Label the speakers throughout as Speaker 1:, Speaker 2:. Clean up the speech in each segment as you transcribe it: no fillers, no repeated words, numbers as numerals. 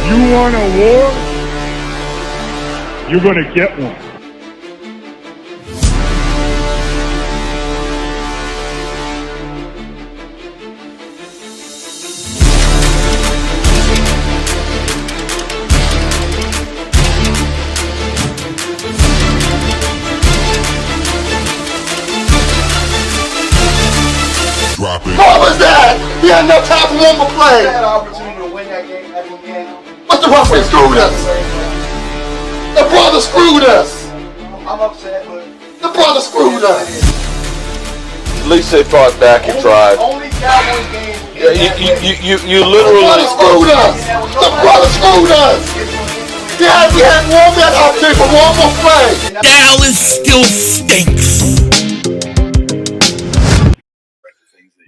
Speaker 1: You want a war? You're going to get one.
Speaker 2: What was that? He had no time for one more play.
Speaker 3: He had an opportunity to win that game at the end.
Speaker 2: But the referee screwed us. The brother screwed us.
Speaker 3: I'm upset, but
Speaker 2: the brother screwed us.
Speaker 4: At least they fought back and tried.
Speaker 3: Only Cowboys game.
Speaker 4: You literally
Speaker 2: screwed us. The brother screwed us. Yeah, we had one man opportunity for one more play.
Speaker 5: Dallas still stinks.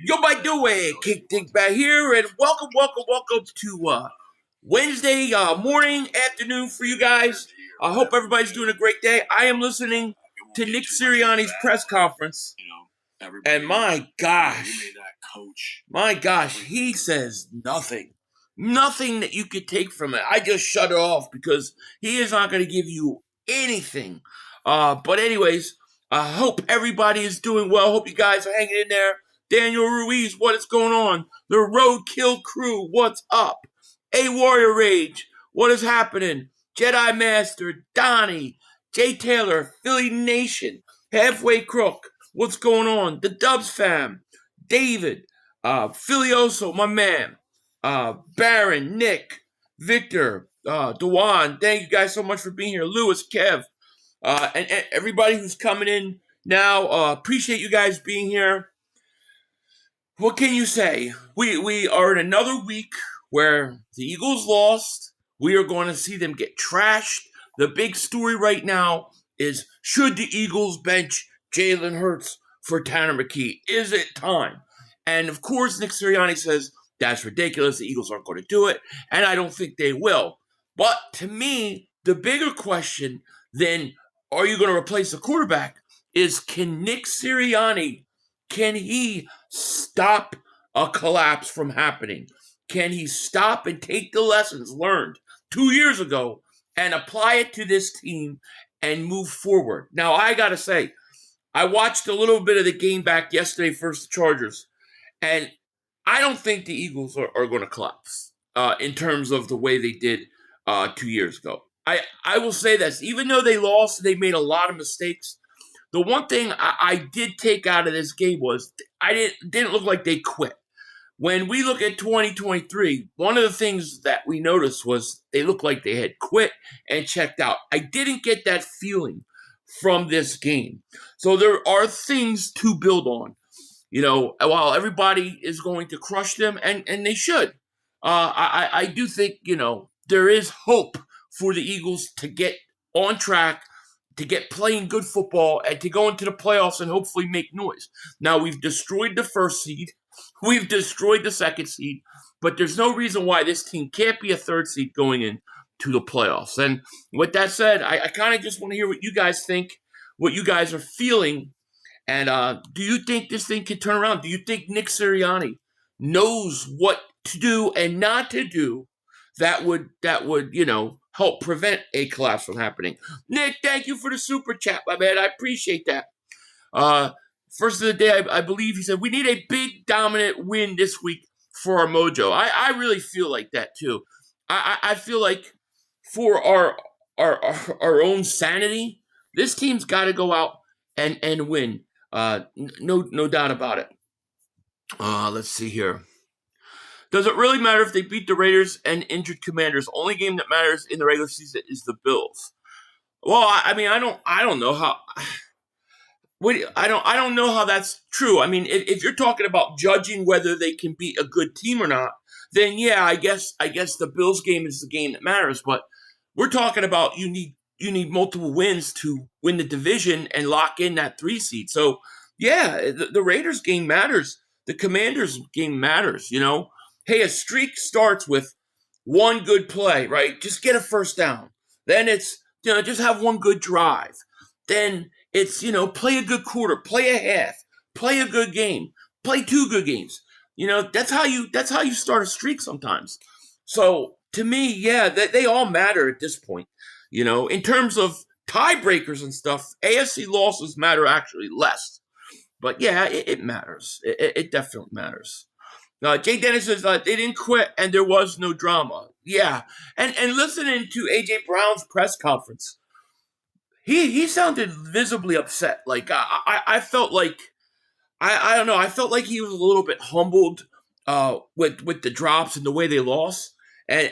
Speaker 5: Yo, by the way, Kick Dick back here, and welcome to Wednesday morning, afternoon for you guys. I hope everybody's doing a great day. I am listening to Nick Sirianni's press conference, and my gosh, he says nothing that you could take from it. I just shut it off because he is not going to give you anything. But anyways, I hope everybody is doing well. Hope you guys are hanging in there. Daniel Ruiz, what is going on? The Roadkill crew, what's up? A Warrior Rage, what is happening? Jedi Master, Donnie, Jay Taylor, Philly Nation, Halfway Crook, what's going on? The Dubs fam, David, Filioso, my man, Baron, Nick, Victor, Dewan, thank you guys so much for being here. Lewis, Kev, and everybody who's coming in now, appreciate you guys being here. What can you say? We are in another week where the Eagles lost. We are going to see them get trashed. The big story right now is, should the Eagles bench Jalen Hurts for Tanner McKee? Is it time? And of course, Nick Sirianni says that's ridiculous. The Eagles aren't going to do it, and I don't think they will. But to me, the bigger question than are you going to replace the quarterback is, can Nick Sirianni, can he stop a collapse from happening? Can he stop and take the lessons learned 2 years ago and apply it to this team and move forward? Now, I got to say, I watched a little bit of the game back yesterday versus the Chargers, and I don't think the Eagles are going to collapse in terms of the way they did 2 years ago. I will say this, even though they lost, they made a lot of mistakes. The one thing I did take out of this game was didn't look like they quit. When we look at 2023, one of the things that we noticed was they looked like they had quit and checked out. I didn't get that feeling from this game. So there are things to build on. You know, while everybody is going to crush them, and they should, I do think, you know, there is hope for the Eagles to get on track, to get playing good football, and to go into the playoffs and hopefully make noise. Now, we've destroyed the first seed. We've destroyed the second seed. But there's no reason why this team can't be a third seed going into the playoffs. And with that said, I kind of just want to hear what you guys think, what you guys are feeling. And do you think this thing can turn around? Do you think Nick Sirianni knows what to do and not to do that would you know, help prevent a collapse from happening? Nick, thank you for the super chat, my man. I appreciate that. First of the day, I believe he said, we need a big dominant win this week for our mojo. I really feel like that too. I feel like for our own sanity, this team's got to go out and win. No doubt about it. Let's see here. Does it really matter if they beat the Raiders and injured Commanders? Only game that matters in the regular season is the Bills. Well, I mean, I don't know how. I don't know how that's true. I mean, if you're talking about judging whether they can beat a good team or not, then yeah, I guess the Bills game is the game that matters. But we're talking about you need multiple wins to win the division and lock in that 3 seed. So yeah, the Raiders game matters. The Commanders game matters. You know. Hey, a streak starts with one good play, right? Just get a first down. Then it's, you know, just have one good drive. Then it's, you know, play a good quarter, play a half, play a good game, play 2 good games. You know, that's how you start a streak sometimes. So to me, yeah, they all matter at this point. In terms of tiebreakers and stuff, AFC losses matter actually less. But yeah, it matters. It definitely matters. Jay Dennis says they didn't quit and there was no drama. Yeah, and listening to AJ Brown's press conference, he sounded visibly upset. Like I felt like I don't know. I felt like he was a little bit humbled with the drops and the way they lost, and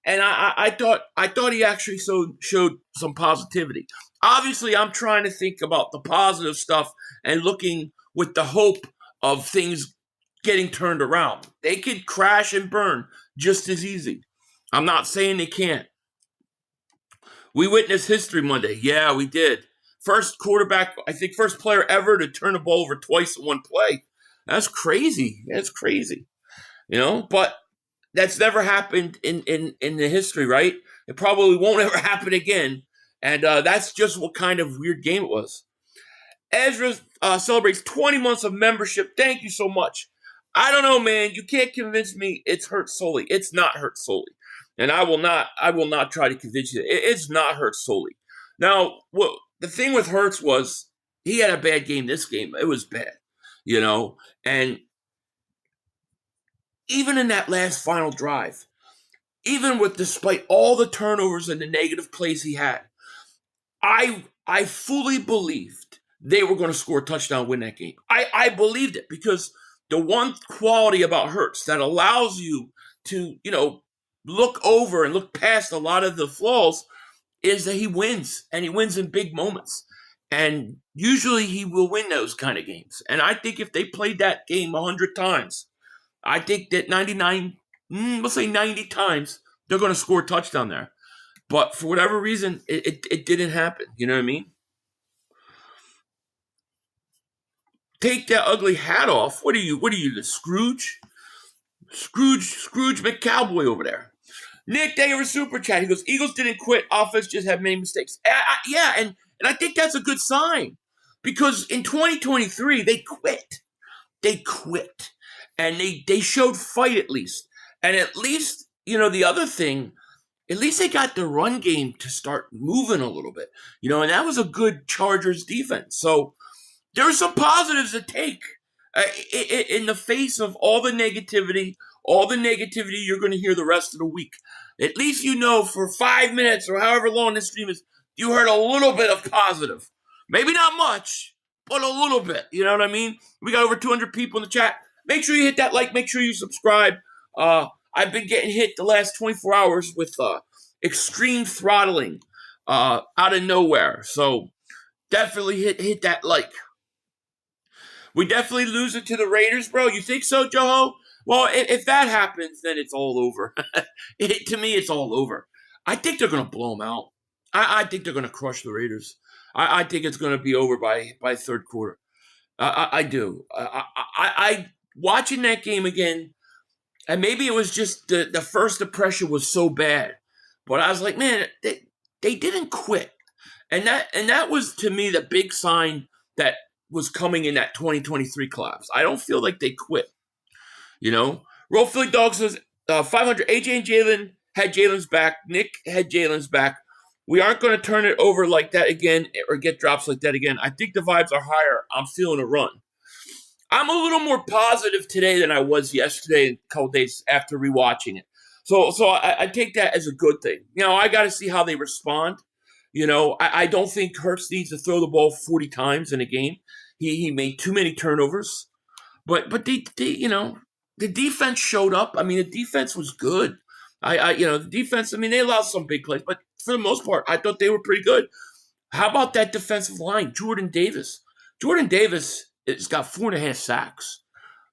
Speaker 5: I thought he actually showed some positivity. Obviously, I'm trying to think about the positive stuff and looking with the hope of things getting turned around. They could crash and burn just as easy. I'm not saying they can't. We witnessed History Monday. Yeah, we did. First quarterback, I think first player ever to turn the ball over twice in one play. That's crazy. That's crazy. But that's never happened in the history, right? It probably won't ever happen again. And that's just what kind of weird game it was. Ezra celebrates 20 months of membership. Thank you so much. I don't know, man. You can't convince me it's Hurts solely. It's not Hurts solely. And I will not try to convince you. It's not Hurts solely. Now, the thing with Hurts was he had a bad game this game. It was bad, and even in that last final drive, despite all the turnovers and the negative plays he had, I fully believed they were going to score a touchdown, win that game. I believed it because the one quality about Hurts that allows you to, look over and look past a lot of the flaws is that he wins, and he wins in big moments. And usually he will win those kind of games. And I think if they played that game 100 times, I think that 90 times, they're going to score a touchdown there. But for whatever reason, it didn't happen. You know what I mean? Take that ugly hat off. What are you, the Scrooge? Scrooge McCowboy over there. Nick, thank you for super chat. He goes, Eagles didn't quit. Offense just had many mistakes. Yeah, and I think that's a good sign. Because in 2023, they quit. And they showed fight at least. And at least, the other thing, at least they got the run game to start moving a little bit. And that was a good Chargers defense. So there's some positives to take in the face of all the negativity you're going to hear the rest of the week. At least for 5 minutes or however long this stream is, you heard a little bit of positive. Maybe not much, but a little bit. You know what I mean? We got over 200 people in the chat. Make sure you hit that like. Make sure you subscribe. I've been getting hit the last 24 hours with extreme throttling out of nowhere. So definitely hit that like. We definitely lose it to the Raiders, bro. You think so, Joho? Well, if that happens, then it's all over. To me, it's all over. I think they're going to blow them out. I think they're going to crush the Raiders. I think it's going to be over by third quarter. I do. I watching that game again, and maybe it was just the first impression was so bad, but I was like, man, they didn't quit, and that was to me the big sign that was coming in that 2023 collapse. I don't feel like they quit. Roll Philly Dog says 500. AJ and Jalen had Jalen's back. Nick had Jalen's back. We aren't going to turn it over like that again or get drops like that again. I think the vibes are higher. I'm feeling a run. I'm a little more positive today than I was yesterday and a couple days after rewatching it. So I take that as a good thing. I got to see how they respond. I don't think Hurts needs to throw the ball 40 times in a game. He made too many turnovers. But the defense showed up. I mean, the defense was good. The defense, they allowed some big plays, but for the most part, I thought they were pretty good. How about that defensive line? Jordan Davis has got 4.5 sacks.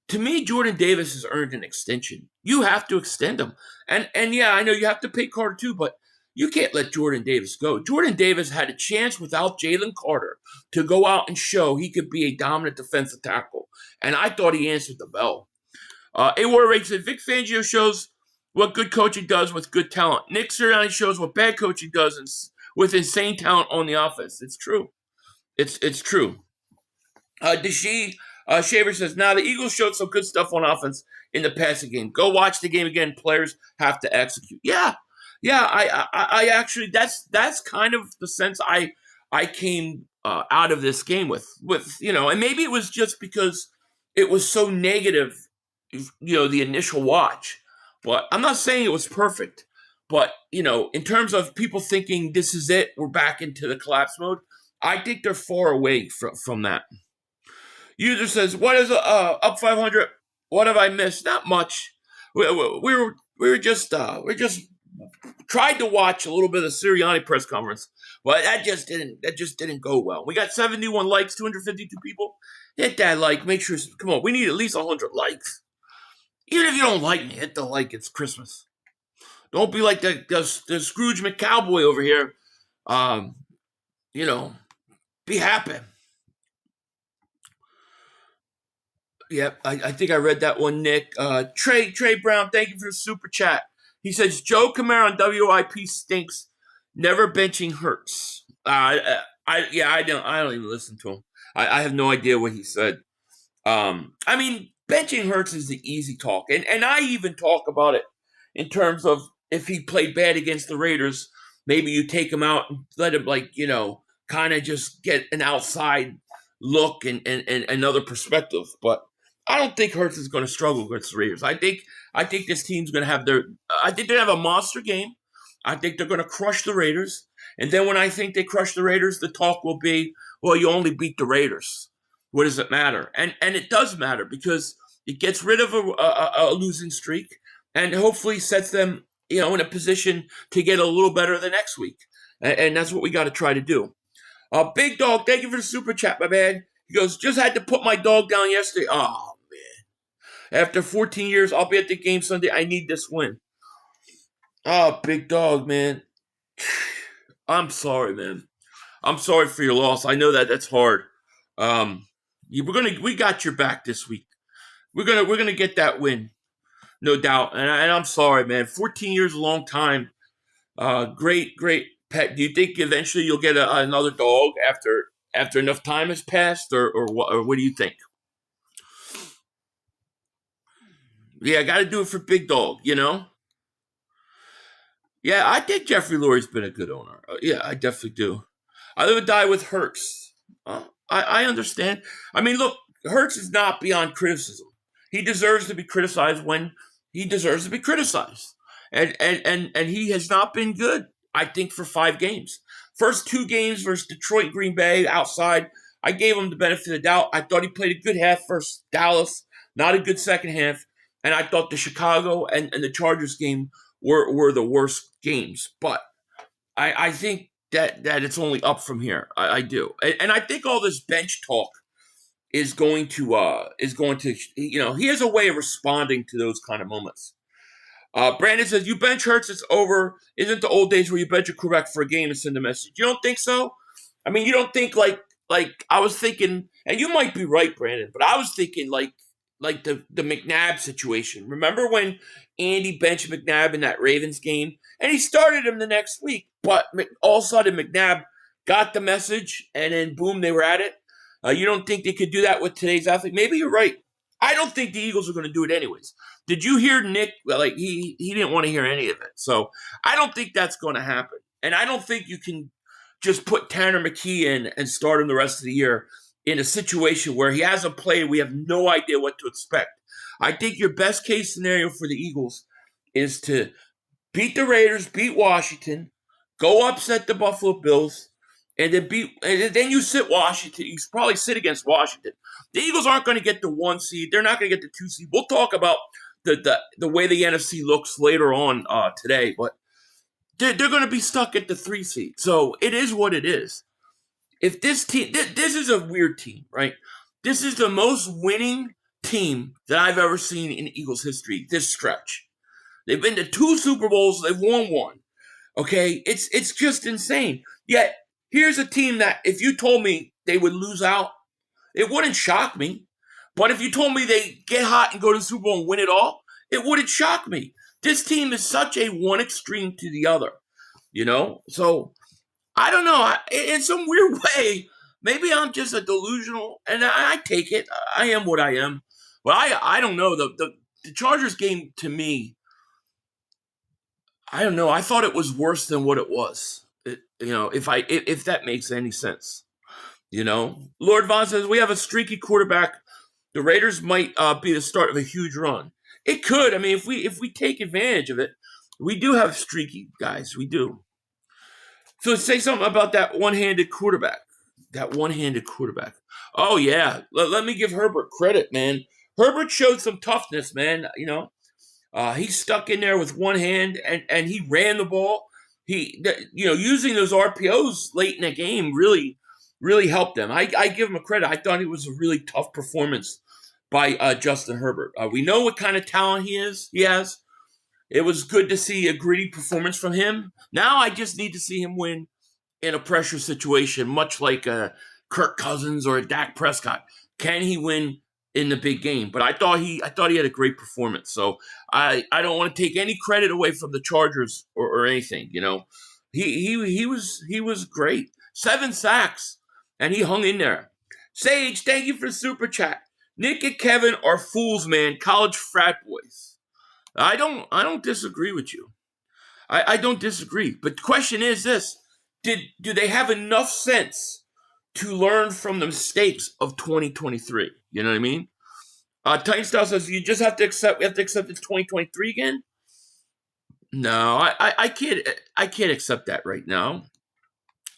Speaker 5: To me, Jordan Davis has earned an extension. You have to extend him. And yeah, I know you have to pay Carter too, but you can't let Jordan Davis go. Jordan Davis had a chance without Jalen Carter to go out and show he could be a dominant defensive tackle. And I thought he answered the bell. A-War Rake said, Vic Fangio shows what good coaching does with good talent. Nick Sirianni shows what bad coaching does with insane talent on the offense. It's true. It's true. Deshae Shaver says, now the Eagles showed some good stuff on offense in the passing game. Go watch the game again. Players have to execute. Yeah. I actually, that's kind of the sense I came out of this game with, and maybe it was just because it was so negative, the initial watch. But I'm not saying it was perfect. But, in terms of people thinking this is it, we're back into the collapse mode, I think they're far away from that. User says, what is up 500? What have I missed? Not much. We were just tried to watch a little bit of the Sirianni press conference, but that just didn't go well. We got 71 likes, 252 people. Hit that like. Make sure. Come on, we need at least 100 likes. Even if you don't like me, hit the like. It's Christmas. Don't be like the Scrooge McCowboy over here. Be happy. Yep, I think I read that one, Nick. Trey Brown, thank you for the super chat. He says Joe Camaro on WIP stinks. Never benching Hurts. I don't even listen to him. I have no idea what he said. Benching Hurts is the easy talk, and I even talk about it in terms of if he played bad against the Raiders, maybe you take him out and let him kind of just get an outside look and another perspective. But I don't think Hurts is going to struggle against the Raiders. I think this team's going to have I think they have a monster game. I think they're going to crush the Raiders. And then when I think they crush the Raiders, the talk will be, well, you only beat the Raiders. What does it matter? And it does matter because it gets rid of a losing streak and hopefully sets them, in a position to get a little better the next week. And that's what we got to try to do. Big Dog, thank you for the super chat, my man. He goes, just had to put my dog down yesterday. Oh, man. After 14 years, I'll be at the game Sunday. I need this win. Oh, Big Dog, man. I'm sorry, man. I'm sorry for your loss. I know that's hard. We got your back this week. We're gonna get that win, no doubt. And I'm sorry, man. 14 years is a long time. Great pet. Do you think eventually you'll get another dog after enough time has passed, or what do you think? Yeah, I got to do it for Big Dog. Yeah, I think Jeffrey Lurie's been a good owner. Yeah, I definitely do. I live and die with Hurts. I understand. Look, Hurts is not beyond criticism. He deserves to be criticized when he deserves to be criticized. And he has not been good, I think, for 5 games. First 2 games versus Detroit, Green Bay, outside, I gave him the benefit of the doubt. I thought he played a good half versus Dallas, not a good second half. And I thought the Chicago and the Chargers game were the worst games. But I think that it's only up from here. I do. And I think all this bench talk is going to he has a way of responding to those kind of moments. Brandon says, you bench Hurts, it's over. Isn't the old days where you bench a quarterback for a game and send a message? You don't think so? You don't think like I was thinking, and you might be right, Brandon, but I was thinking like the McNabb situation. Remember when Andy benched McNabb in that Ravens game? And he started him the next week. But all of a sudden, McNabb got the message, and then boom, they were at it. You don't think they could do that with today's athlete? Maybe you're right. I don't think the Eagles are going to do it anyways. Did you hear Nick? He didn't want to hear any of it. So I don't think that's going to happen. And I don't think you can just put Tanner McKee in and start him the rest of the year in a situation where he hasn't played. We have no idea what to expect. I think your best case scenario for the Eagles is to beat the Raiders, beat Washington, go upset the Buffalo Bills, and then you sit Washington. You probably sit against Washington. The Eagles aren't going to get the 1 seed. They're not going to get the 2 seed. We'll talk about the way the NFC looks later on today, but they're going to be stuck at the 3 seed. So it is what it is. If this team, this is a weird team, right? This is the most winning team that I've ever seen in Eagles history, this stretch. They've been to 2 Super Bowls. They've won 1. Okay? It's just insane. Yet, here's a team that if you told me they would lose out, it wouldn't shock me. But if you told me they get hot and go to the Super Bowl and win it all, it wouldn't shock me. This team is such a one extreme to the other, So, I don't know. In some weird way, maybe I'm just a delusional, and I take it. I am what I am. But I don't know. The Chargers game, to me, I don't know. I thought it was worse than what it was. If that makes any sense. Lord Vaughn says, we have a streaky quarterback. The Raiders might be the start of a huge run. It could. I mean, if we take advantage of it, we do have streaky guys. We do. So let's say something about that one-handed quarterback. Oh, yeah. Let me give Herbert credit, man. Herbert showed some toughness, man. He stuck in there with one hand, and he ran the ball. Using those RPOs late in the game really, really helped them. I give him a credit. I thought it was a really tough performance by Justin Herbert. We know what kind of talent he has. It was good to see a gritty performance from him. Now I just need to see him win in a pressure situation, much like Kirk Cousins or Dak Prescott. Can he win in the big game? But I thought he had a great performance. So I don't want to take any credit away from the Chargers or anything. He was great. 7 sacks, and he hung in there. Sage, thank you for the super chat. Nick and Kevin are fools, man. College frat boys. I don't disagree with you. I don't disagree. But the question is this: do they have enough sense to learn from the mistakes of 2023? You know what I mean? Titan Style says you just have to accept. We have to accept it's 2023 again. No, I can't accept that right now.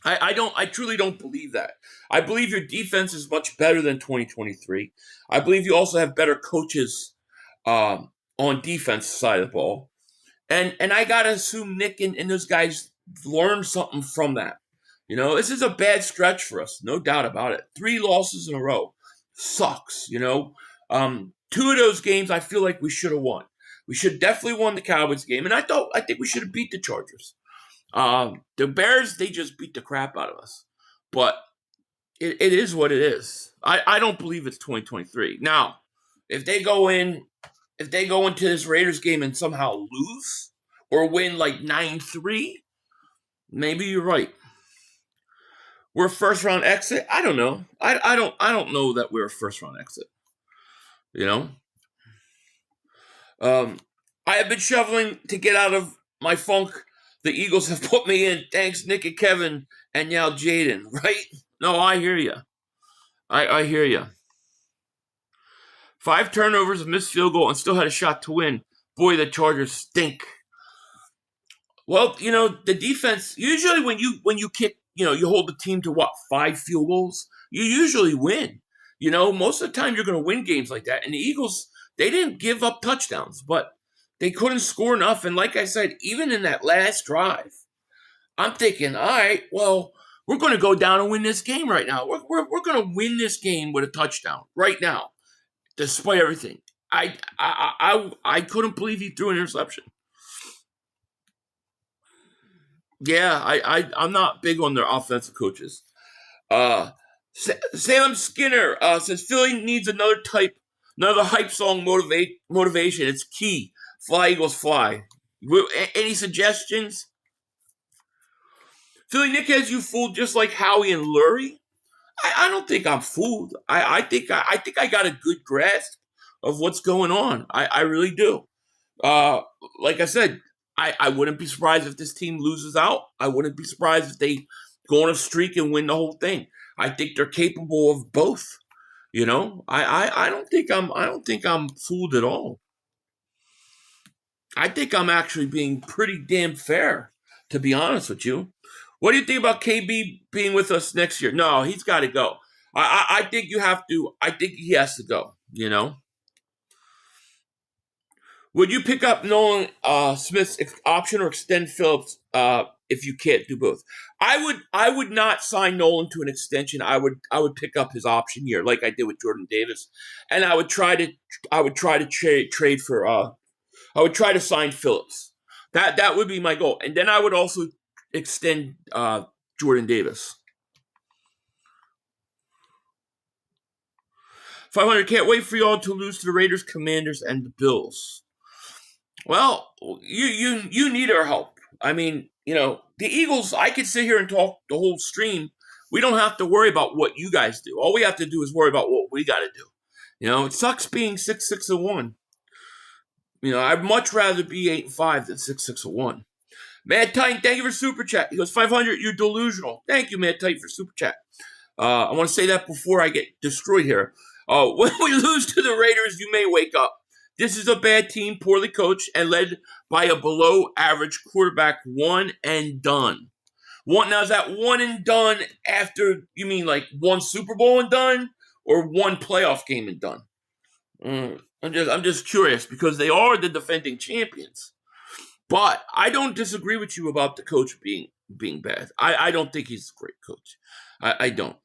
Speaker 5: I truly don't believe that. I believe your defense is much better than 2023. I believe you also have better coaches on defense side of the ball. And I gotta assume Nick and those guys learned something from that. This is a bad stretch for us, no doubt about it. 3 losses in a row sucks. 2 of those games I feel like we should have won. We should definitely won the Cowboys game, and I think we should have beat the Chargers. The Bears, they just beat the crap out of us. But it is what it is. I don't believe it's 2023. Now, if they go into this Raiders game and somehow lose or win like 9-3, maybe you're right. We're a first round exit. I don't know. I don't know that we're a first round exit. I have been shoveling to get out of my funk. The Eagles have put me in. Thanks, Nick and Kevin, and now Jaden. Right? No, I hear you. I hear you. 5 turnovers, a missed field goal, and still had a shot to win. Boy, the Chargers stink. Well, the defense, usually when you kick, you hold the team to 5 field goals, you usually win. Most of the time you're going to win games like that. And the Eagles, they didn't give up touchdowns, but they couldn't score enough. And like I said, even in that last drive, I'm thinking, all right, well, we're going to go down and win this game right now. We're going to win this game with a touchdown right now. Despite everything, I couldn't believe he threw an interception. Yeah, I'm not big on their offensive coaches. Salem Skinner says Philly needs another hype song motivation. It's key. Fly Eagles fly. Any suggestions? Philly Nick has you fooled just like Howie and Lurie. I don't think I'm fooled. I think I got a good grasp of what's going on. I really do. Like I said, I wouldn't be surprised if this team loses out. I wouldn't be surprised if they go on a streak and win the whole thing. I think they're capable of both. I don't think I'm fooled at all. I think I'm actually being pretty damn fair, to be honest with you. What do you think about KB being with us next year? No, he's got to go. I think you have to. I think he has to go. Would you pick up Nolan Smith's option or extend Phillips if you can't do both? I would not sign Nolan to an extension. I would pick up his option year like I did with Jordan Davis, and I would try to trade for. I would try to sign Phillips. That would be my goal, and then I would also extend Jordan Davis. 500, can't wait for y'all to lose to the Raiders, Commanders, and the Bills. Well, you need our help. I mean, the Eagles, I could sit here and talk the whole stream, We don't have to worry about what you guys do. All we have to do is worry about what we got to do. It sucks being 6-6-1. I'd much rather be 8-5 than 6-6-1. Mad Titan, thank you for Super Chat. He goes, 500, you're delusional. Thank you, Mad Titan, for Super Chat. I want to say that before I get destroyed here. When we lose to the Raiders, you may wake up. This is a bad team, poorly coached, and led by a below-average quarterback, one and done. Now, is that one and done after, you mean like one Super Bowl and done, or one playoff game and done? I'm just curious, because they are the defending champions. But I don't disagree with you about the coach being bad. I don't think he's a great coach. I don't.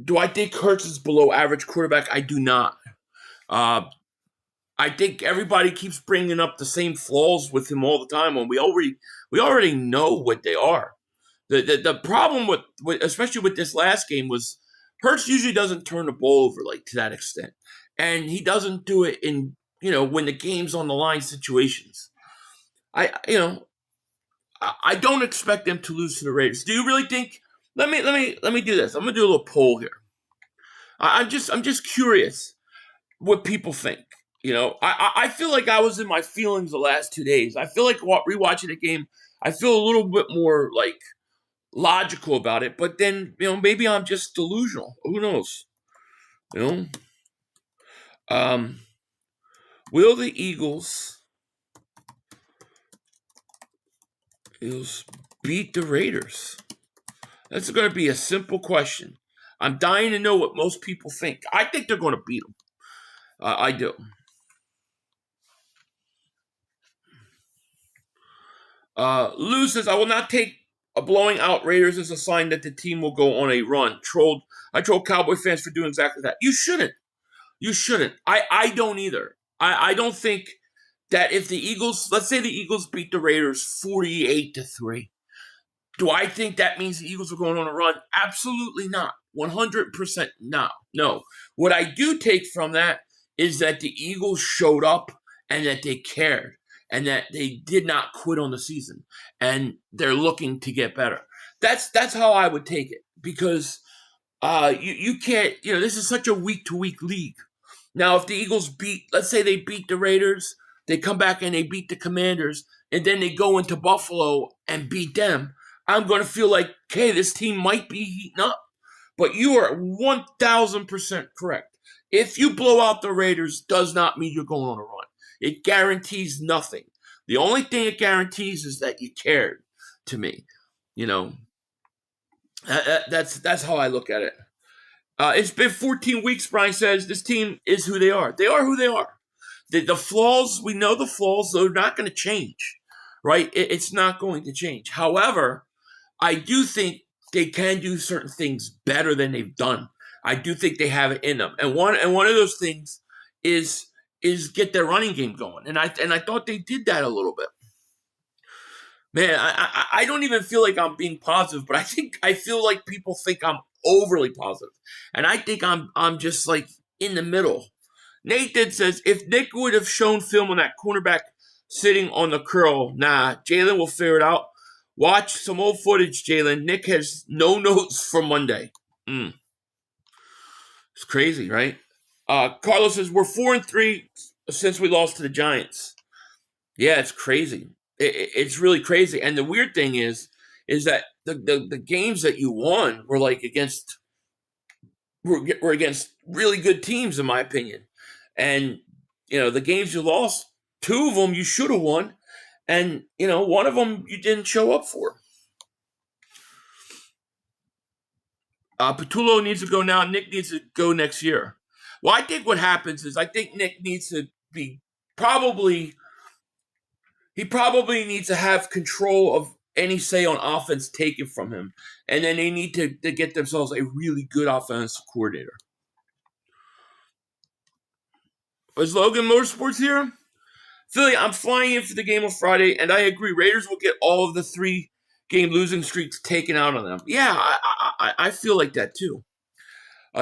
Speaker 5: Do I think Hurts is below average quarterback? I do not. I think everybody keeps bringing up the same flaws with him all the time when we already know what they are. The problem with especially with this last game was Hurts usually doesn't turn the ball over like to that extent, and he doesn't do it in when the game's on the line situations. I don't expect them to lose to the Raiders. Do you really think? Let me do this. I'm gonna do a little poll here. I'm just curious what people think. I feel like I was in my feelings the last 2 days. I feel like rewatching the game, I feel a little bit more like logical about it. But then, maybe I'm just delusional. Who knows? Will the Eagles beat the Raiders? That's going to be a simple question. I'm dying to know what most people think. I think they're going to beat them. I do. Lou says, I will not take a blowing out Raiders as a sign that the team will go on a run. I trolled Cowboy fans for doing exactly that. You shouldn't. I don't either. I don't think that if the Eagles, let's say the Eagles beat the Raiders 48-3. Do I think that means the Eagles are going on a run? Absolutely not. 100% not. No. What I do take from that is that the Eagles showed up and that they cared and that they did not quit on the season and they're looking to get better. That's how I would take it, because you can't, this is such a week-to-week league. Now, if the Eagles let's say they beat the Raiders, they come back and they beat the Commanders, and then they go into Buffalo and beat them, I'm going to feel like, okay, this team might be heating up. But you are 1,000% correct. If you blow out the Raiders, does not mean you're going on a run. It guarantees nothing. The only thing it guarantees is that you cared, to me. That's how I look at it. It's been 14 weeks, Brian says. This team is who they are. They are who they are. The flaws, we know the flaws, they're not going to change, right? It's not going to change. However, I do think they can do certain things better than they've done. I do think they have it in them. And one of those things is get their running game going. And I thought they did that a little bit. Man, I don't even feel like I'm being positive, but I feel like people think I'm overly positive. And I think I'm just like in the middle. Nathan says, if Nick would have shown film on that cornerback sitting on the curl, nah, Jalen will figure it out. Watch some old footage, Jalen. Nick has no notes for Monday. It's crazy, right? Carlos says, we're 4-3 since we lost to the Giants. Yeah, it's crazy. It's really crazy. And the weird thing is that the games that you won were like against really good teams, in my opinion. And, the games you lost, 2 of them you should have won. And, one of them you didn't show up for. Patullo needs to go now. Nick needs to go next year. Well, I think what happens is I think Nick needs to be probably needs to have control of any say on offense taken from him. And then they need to get themselves a really good offensive coordinator. Is Logan Motorsports here? Philly, I'm flying in for the game on Friday, and I agree. Raiders will get all of the 3-game losing streaks taken out on them. Yeah, I feel like that too.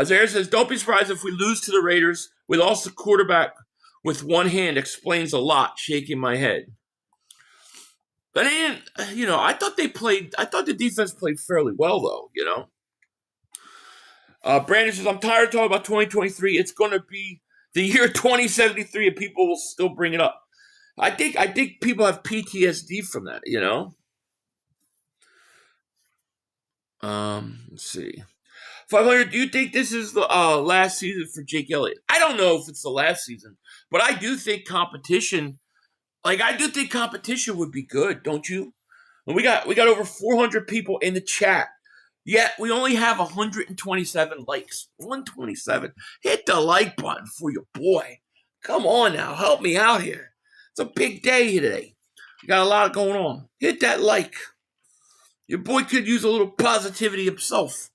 Speaker 5: Zaire says, don't be surprised if we lose to the Raiders. We lost the quarterback with one hand. Explains a lot, shaking my head. But they didn't, I thought the defense played fairly well, though. Brandon says, I'm tired of talking about 2023. It's going to be the year 2073, and people will still bring it up. I think people have PTSD from that, Let's see. 500, do you think this is the last season for Jake Elliott? I don't know if it's the last season, but I do think competition would be good, don't you? And we got over 400 people in the chat. Yet we only have 127 likes. 127. Hit the like button for your boy. Come on now, help me out here. It's a big day today. We got a lot going on. Hit that like. Your boy could use a little positivity himself.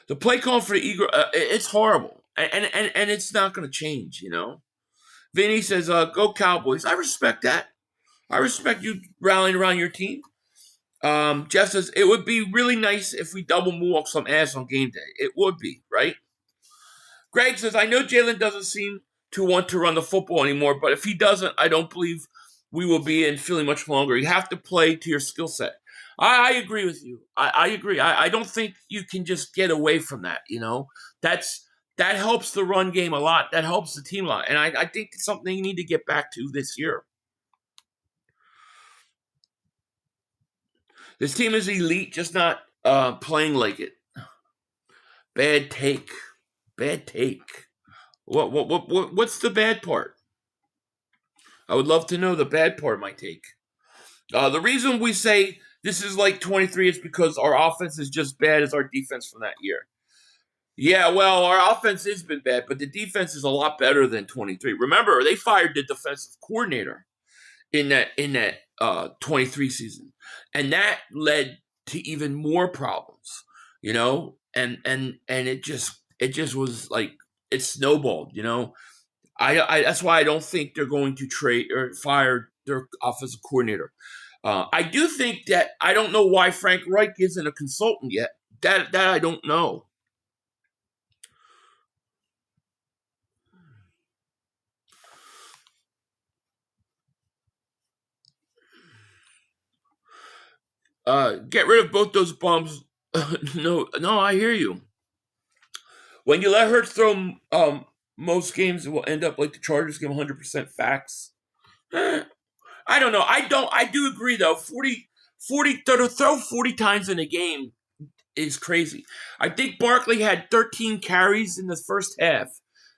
Speaker 5: The play call for the Eagle, it's horrible, and it's not going to change. Vinny says, "Go Cowboys." I respect that. I respect you rallying around your team. Jeff says, it would be really nice if we double walk some ass on game day. It would be, right? Greg says, I know Jalen doesn't seem to want to run the football anymore, but if he doesn't, I don't believe we will be in Philly much longer. You have to play to your skill set. I agree with you. I agree. I don't think you can just get away from that, That helps the run game a lot. That helps the team a lot. And I think it's something you need to get back to this year. This team is elite, just not playing like it. Bad take. What's the bad part? I would love to know the bad part of my take. The reason we say this is like 23 is because our offense is just bad as our defense from that year. Yeah, well, our offense has been bad, but the defense is a lot better than 23. Remember, they fired the defensive coordinator in that 23 season, and that led to even more problems, and it just was like it snowballed, I that's why I don't think they're going to trade or fire their offensive coordinator. I do think that I don't know why Frank Reich isn't a consultant yet. That I don't know. Get rid of both those bums. No, I hear you. When you let Hurts throw most games, it will end up like the Chargers give 100% facts. I don't know. I do agree though. 40 to throw 40 times in a game is crazy. I think Barkley had 13 carries in the first half,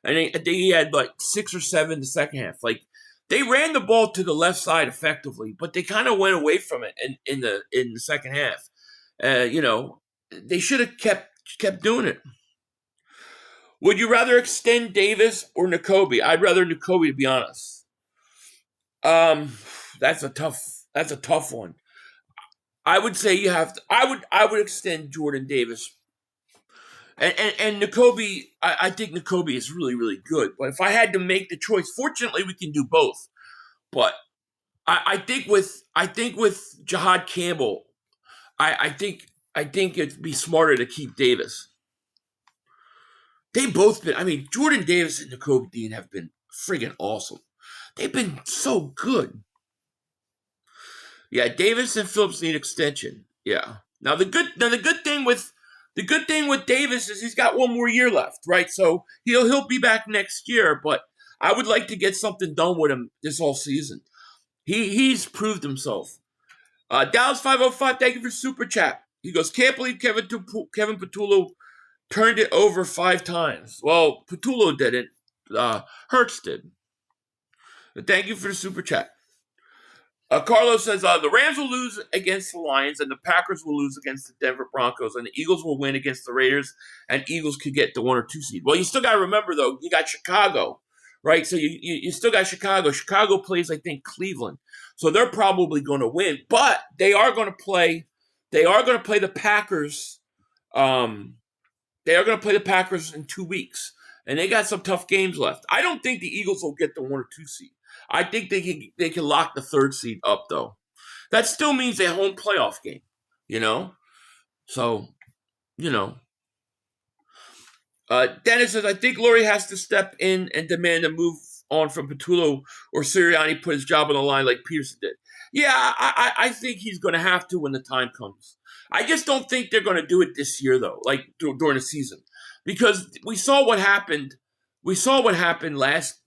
Speaker 5: and I think he had like 6 or 7 the second half. Like they ran the ball to the left side effectively, but they kind of went away from it in the second half. They should have kept doing it. Would you rather extend Davis or Nakobe? I'd rather Nakobe, to be honest. That's a tough one. I would say you have to. I would extend Jordan Davis. And Nakobe, I think Nakobe is really, really good. But if I had to make the choice, fortunately we can do both. But I think with Jahad Campbell, I think it'd be smarter to keep Davis. They've both been, Jordan Davis and Nakobe Dean have been friggin' awesome. They've been so good. Yeah, Davis and Phillips need extension. Yeah. Now the good thing with Davis is he's got one more year left, right? So he'll be back next year, but I would like to get something done with him this whole season. He's proved himself. Dallas 505, thank you for super chat. He goes, can't believe Kevin Patullo turned it over 5 times. Well, Patullo didn't. Hurts did. But thank you for the super chat. Carlos says, the Rams will lose against the Lions, and the Packers will lose against the Denver Broncos, and the Eagles will win against the Raiders, and Eagles could get the 1 or 2 seed. Well, you still got to remember, though, you got Chicago, right? So you still got Chicago. Chicago plays, I think, Cleveland. So they're probably going to win, but they are going to play the Packers. They are going to play the Packers in 2 weeks, and they got some tough games left. I don't think the Eagles will get the 1 or 2 seed. I think they can lock the 3rd seed up, though. That still means a home playoff game, So, Dennis says, I think Lurie has to step in and demand a move on from Patullo or Sirianni put his job on the line like Peterson did. Yeah, I think he's going to have to when the time comes. I just don't think they're going to do it this year, though, like during the season. Because we saw what happened. We saw what happened last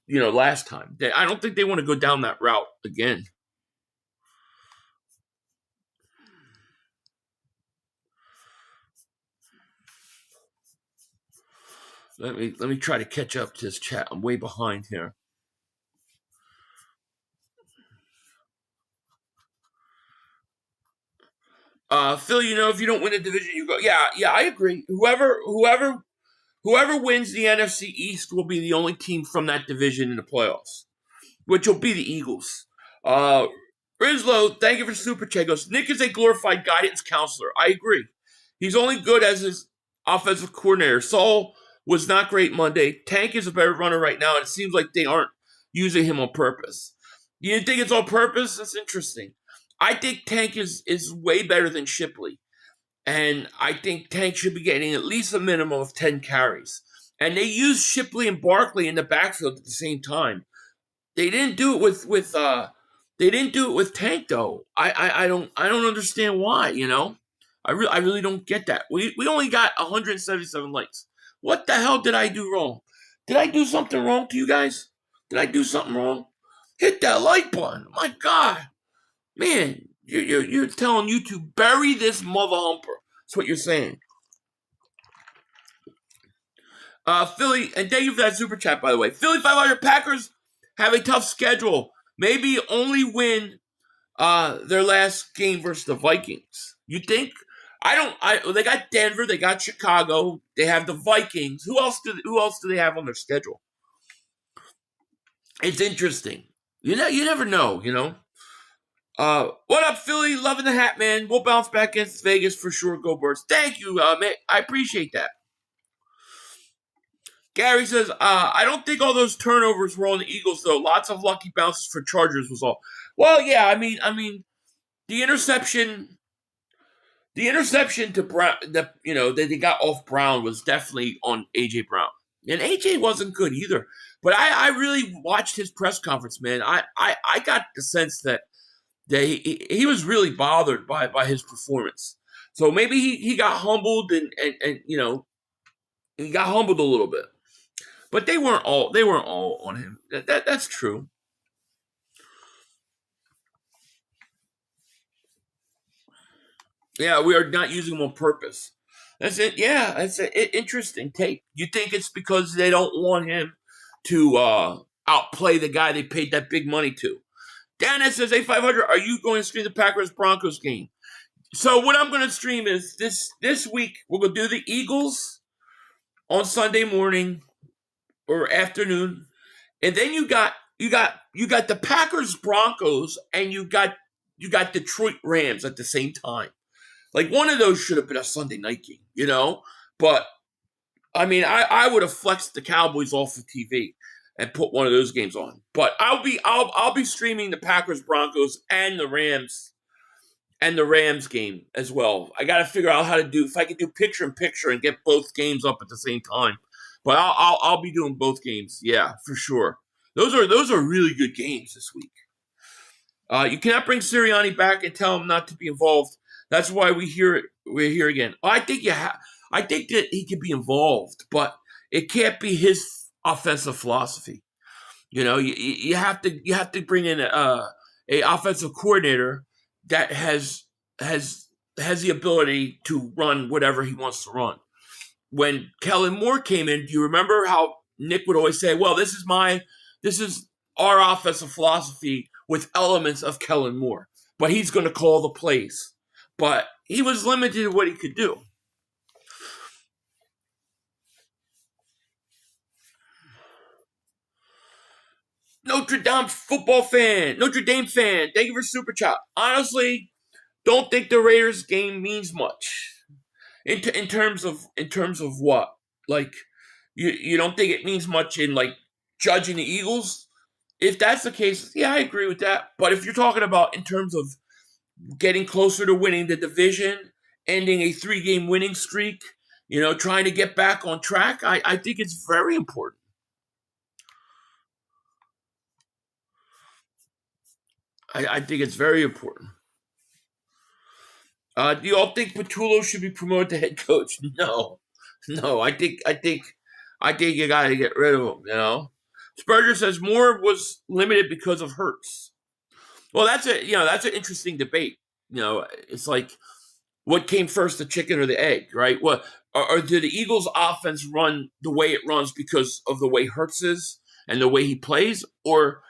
Speaker 5: time. I don't think they want to go down that route again. Let me try to catch up to this chat. I'm way behind here. Phil, if you don't win the division, you go. Yeah, I agree. Whoever wins the NFC East will be the only team from that division in the playoffs, which will be the Eagles. Rizlo, thank you for Super Chat. Goes, Nick is a glorified guidance counselor. I agree. He's only good as his offensive coordinator. Saul was not great Monday. Tank is a better runner right now, and it seems like they aren't using him on purpose. You think it's on purpose? That's interesting. I think Tank is way better than Shipley. And I think Tank should be getting at least a minimum of 10 carries. And they used Shipley and Barkley in the backfield at the same time. They didn't do it with Tank though. I don't understand why, I really don't get that. We only got 177 likes. What the hell did I do wrong? Did I do something wrong to you guys? Did I do something wrong? Hit that like button. My God. Man, you're telling YouTube, bury this mother humper. That's what you're saying. Philly, and thank you for that super chat, by the way. Philly 500 Packers have a tough schedule. Maybe only win their last game versus the Vikings. You think? They got Denver, they got Chicago, they have the Vikings. Who else do they have on their schedule? It's interesting. You never know, What up, Philly? Loving the hat, man. We'll bounce back against Vegas for sure. Go Birds. Thank you, man. I appreciate that. Gary says, I don't think all those turnovers were on the Eagles, though. Lots of lucky bounces for Chargers was all. Well, yeah, I mean, the interception to Brown, that they got off Brown was definitely on A.J. Brown. And A.J. wasn't good either. But I really watched his press conference, man. I got the sense that he was really bothered by his performance. So maybe he got humbled and he got humbled a little bit. But they weren't all on him. That's true. Yeah, we are not using him on purpose. That's it. Yeah, that's an interesting take. You think it's because they don't want him to outplay the guy they paid that big money to? Dan says, hey, 500, are you going to stream the Packers-Broncos game? So what I'm going to stream is this week, we're going to do the Eagles on Sunday morning or afternoon. And then you got the Packers-Broncos and you got Detroit Rams at the same time. Like, one of those should have been a Sunday night game, But, I mean, I would have flexed the Cowboys off of TV and put one of those games on. But I'll be streaming the Packers, Broncos, and the Rams game as well. I got to figure out how to do, if I could do picture in picture and get both games up at the same time. But I'll be doing both games. Yeah, for sure. Those are really good games this week. You cannot bring Sirianni back and tell him not to be involved. That's why we're here again. I think I think that he could be involved, but it can't be his offensive philosophy. You have to bring in a offensive coordinator that has the ability to run whatever he wants to run. When Kellen Moore came in, do you remember how Nick would always say, well, this is our offensive philosophy with elements of Kellen Moore, but he's going to call the plays. But he was limited in what he could do. Notre Dame fan, thank you for super chat. Honestly, don't think the Raiders game means much. In terms of what? Like, you don't think it means much in, like, judging the Eagles? If that's the case, yeah, I agree with that. But if you're talking about in terms of getting closer to winning the division, ending a 3-game winning streak, trying to get back on track, I think it's very important. I think it's very important. Do you all think Patullo should be promoted to head coach? No. I think you got to get rid of him. You know, Spurgeon says Moore was limited because of Hurts. Well, that's an interesting debate. You know, it's like, what came first, the chicken or the egg, right? What or did the Eagles' offense run the way it runs because of the way Hurts is and the way he plays, or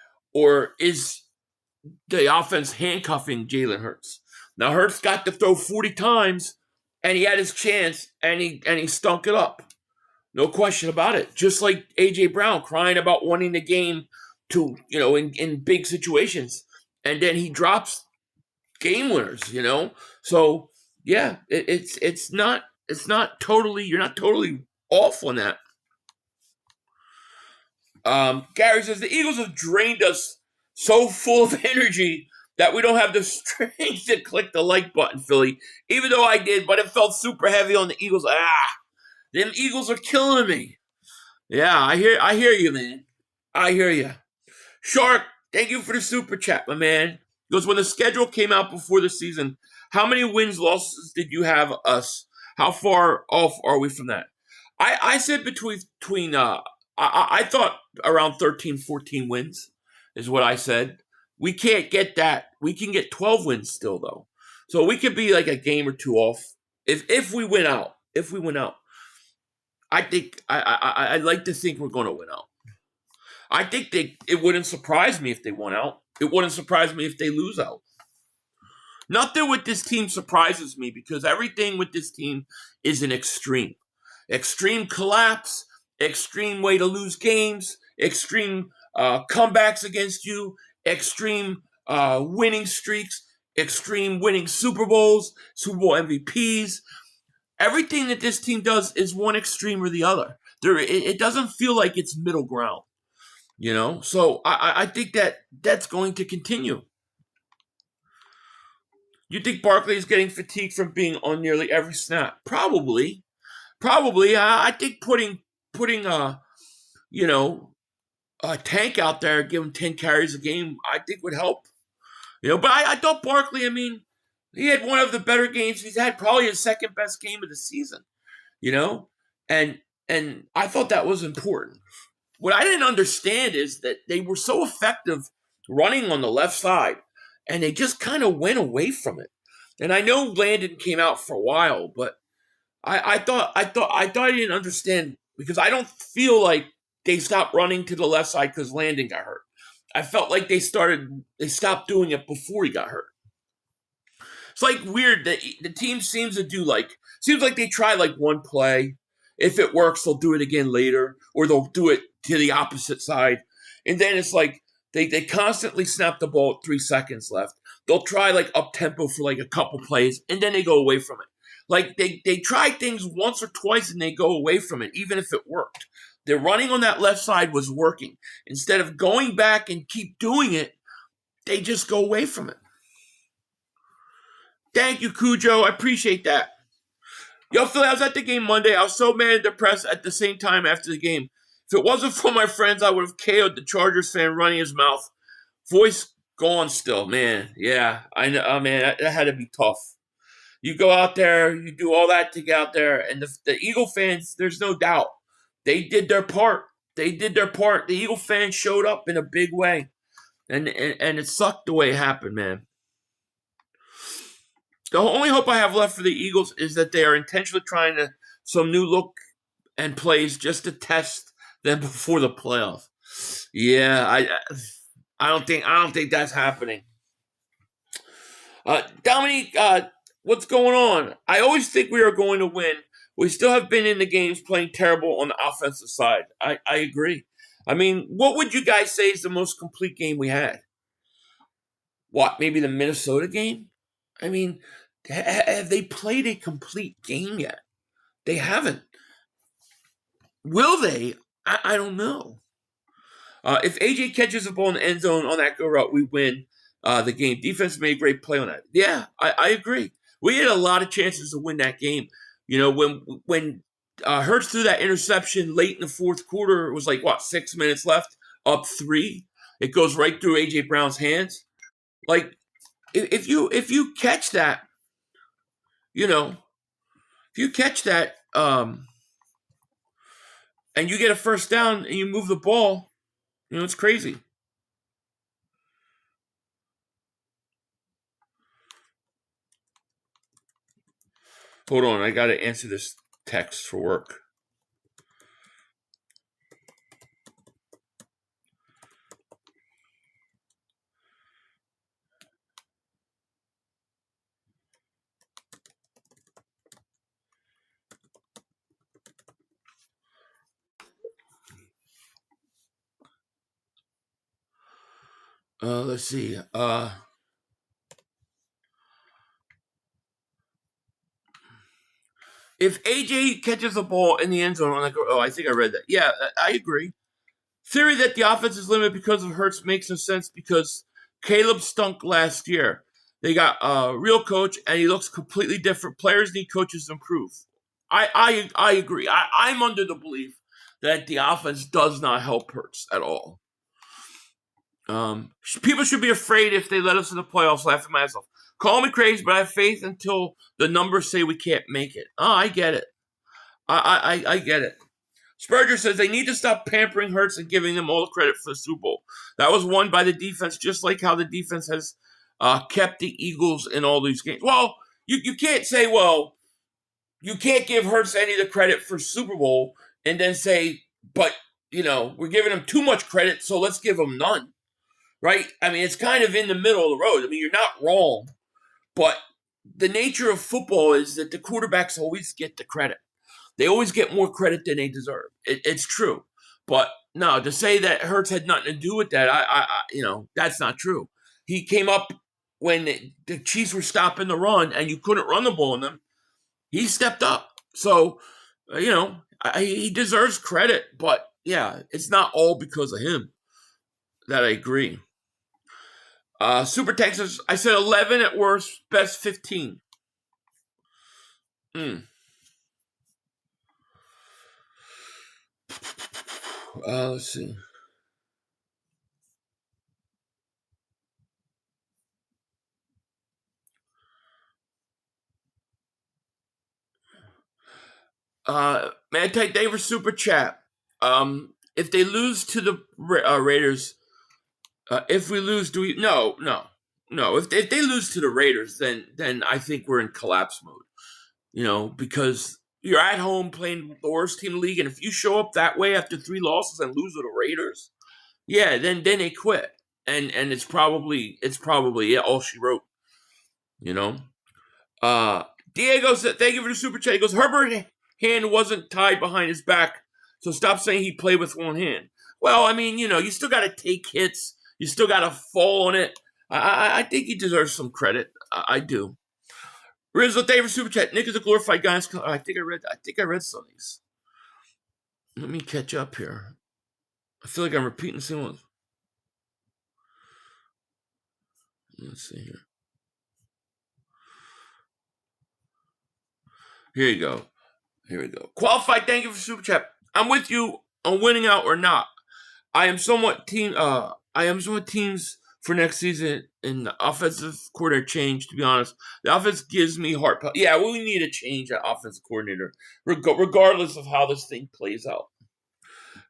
Speaker 5: is the offense handcuffing Jalen Hurts? Now Hurts got to throw 40 times, and he had his chance, and he stunk it up. No question about it. Just like A.J. Brown crying about wanting the game to, in big situations, and then he drops game winners. So yeah, it's not totally, you're not totally off on that. Gary says the Eagles have drained us so full of energy that we don't have the strength to click the like button, Philly. Even though I did, but it felt super heavy on the Eagles. Them Eagles are killing me. Yeah, I hear you, man. I hear you. Shark, thank you for the super chat, my man. Because when the schedule came out before the season, how many wins, losses did you have us? How far off are we from that? I said between I thought around 13, 14 wins is what I said. We can't get that. We can get 12 wins still, though. So we could be like a game or two off if we win out. If we win out. I think I'd like to think we're going to win out. I think it wouldn't surprise me if they won out. It wouldn't surprise me if they lose out. Nothing with this team surprises me because everything with this team is an extreme. Extreme collapse, extreme way to lose games, extreme comebacks against you, extreme winning streaks, extreme winning Super Bowls, Super Bowl MVPs. Everything that this team does is one extreme or the other. It doesn't feel like it's middle ground, So I think that's going to continue. You think Barkley is getting fatigued from being on nearly every snap? Probably. I think putting a Tank out there, give him 10 carries a game, I think would help. But I thought Barkley, he had one of the better games he's had, probably his second best game of the season, and I thought that was important. What I didn't understand is that they were so effective running on the left side, and they just kind of went away from it. And I know Landon came out for a while, but I thought I didn't understand because I don't feel like they stopped running to the left side because Landon got hurt. I felt like they stopped doing it before he got hurt. It's like weird that the team seems like they try like one play. If it works, they'll do it again later, or they'll do it to the opposite side. And then it's like they constantly snap the ball at 3 seconds left. They'll try like up tempo for like a couple plays, and then they go away from it. Like they try things once or twice and they go away from it, even if it worked. Their running on that left side was working. Instead of going back and keep doing it, they just go away from it. Thank you, Cujo. I appreciate that. Yo, Philly, I was at the game Monday. I was so mad and depressed at the same time after the game. If it wasn't for my friends, I would have KO'd the Chargers fan running his mouth. Voice gone still, man. Yeah, I know, man. That had to be tough. You go out there, you do all that to get out there, and the Eagle fans, there's no doubt, they did their part. The Eagle fans showed up in a big way, and it sucked the way it happened, man. The only hope I have left for the Eagles is that they are intentionally trying some new look and plays just to test them before the playoff. Yeah, I don't think that's happening. Dominique, what's going on? I always think we are going to win. We still have been in the games playing terrible on the offensive side. I agree. What would you guys say is the most complete game we had? What, maybe the Minnesota game? Have they played a complete game yet? They haven't. Will they? I don't know. If AJ catches the ball in the end zone on that go route, we win the game. Defense made a great play on that. Yeah, I agree. We had a lot of chances to win that game. When Hurts threw that interception late in the fourth quarter, it was like, 6 minutes left, up 3. It goes right through A.J. Brown's hands. Like if you catch that, you know, if you catch that, and you get a first down and you move the ball, it's crazy. Hold on, I got to answer this text for work. Let's see. If AJ catches the ball in the end zone, I'm like, oh, I think I read that. Yeah, I agree. Theory that the offense is limited because of Hurts makes no sense because Caleb stunk last year. They got a real coach, and he looks completely different. Players need coaches to improve. I agree. I'm under the belief that the offense does not help Hurts at all. People should be afraid if they let us in the playoffs. Laughing myself. Call me crazy, but I have faith until the numbers say we can't make it. Oh, I get it. I get it. Spurgeon says they need to stop pampering Hurts and giving them all the credit for the Super Bowl. That was won by the defense, just like how the defense has kept the Eagles in all these games. Well, you can't say, well, you can't give Hurts any of the credit for Super Bowl and then say, but, we're giving him too much credit, so let's give him none. Right? I mean, it's kind of in the middle of the road. I mean, you're not wrong, but the nature of football is that the quarterbacks always get the credit. They always get more credit than they deserve. It's true. But no, to say that Hurts had nothing to do with that, that's not true. He came up when the Chiefs were stopping the run and you couldn't run the ball on them. He stepped up. So, he deserves credit. But, yeah, it's not all because of him. That I agree. Super Texas, I said 11 at worst, best 15. Let's see. Manti Davis Super Chat. If they lose to the Raiders, if we lose, do we? No. If they lose to the Raiders, then I think we're in collapse mode. Because you're at home playing the worst team in the league, and if you show up that way after 3 losses and lose to the Raiders, yeah, then they quit, and it's probably all she wrote. Diego said, "Thank you for the super chat." He goes, "Herbert's hand wasn't tied behind his back, so stop saying he played with one hand." Well, I mean, you still got to take hits. You still got to fall on it. I think he deserves some credit. I do. Rizzo, thank you for super chat. Nick is a glorified guy. I think I read some of these. Let me catch up here. I feel like I'm repeating the same ones. Let's see here. Here you go. Here we go. Qualified, thank you for super chat. I'm with you on winning out or not. I am somewhat teams for next season in the offensive coordinator change, to be honest. The offense gives me heart. Yeah, we need a change at offensive coordinator, regardless of how this thing plays out.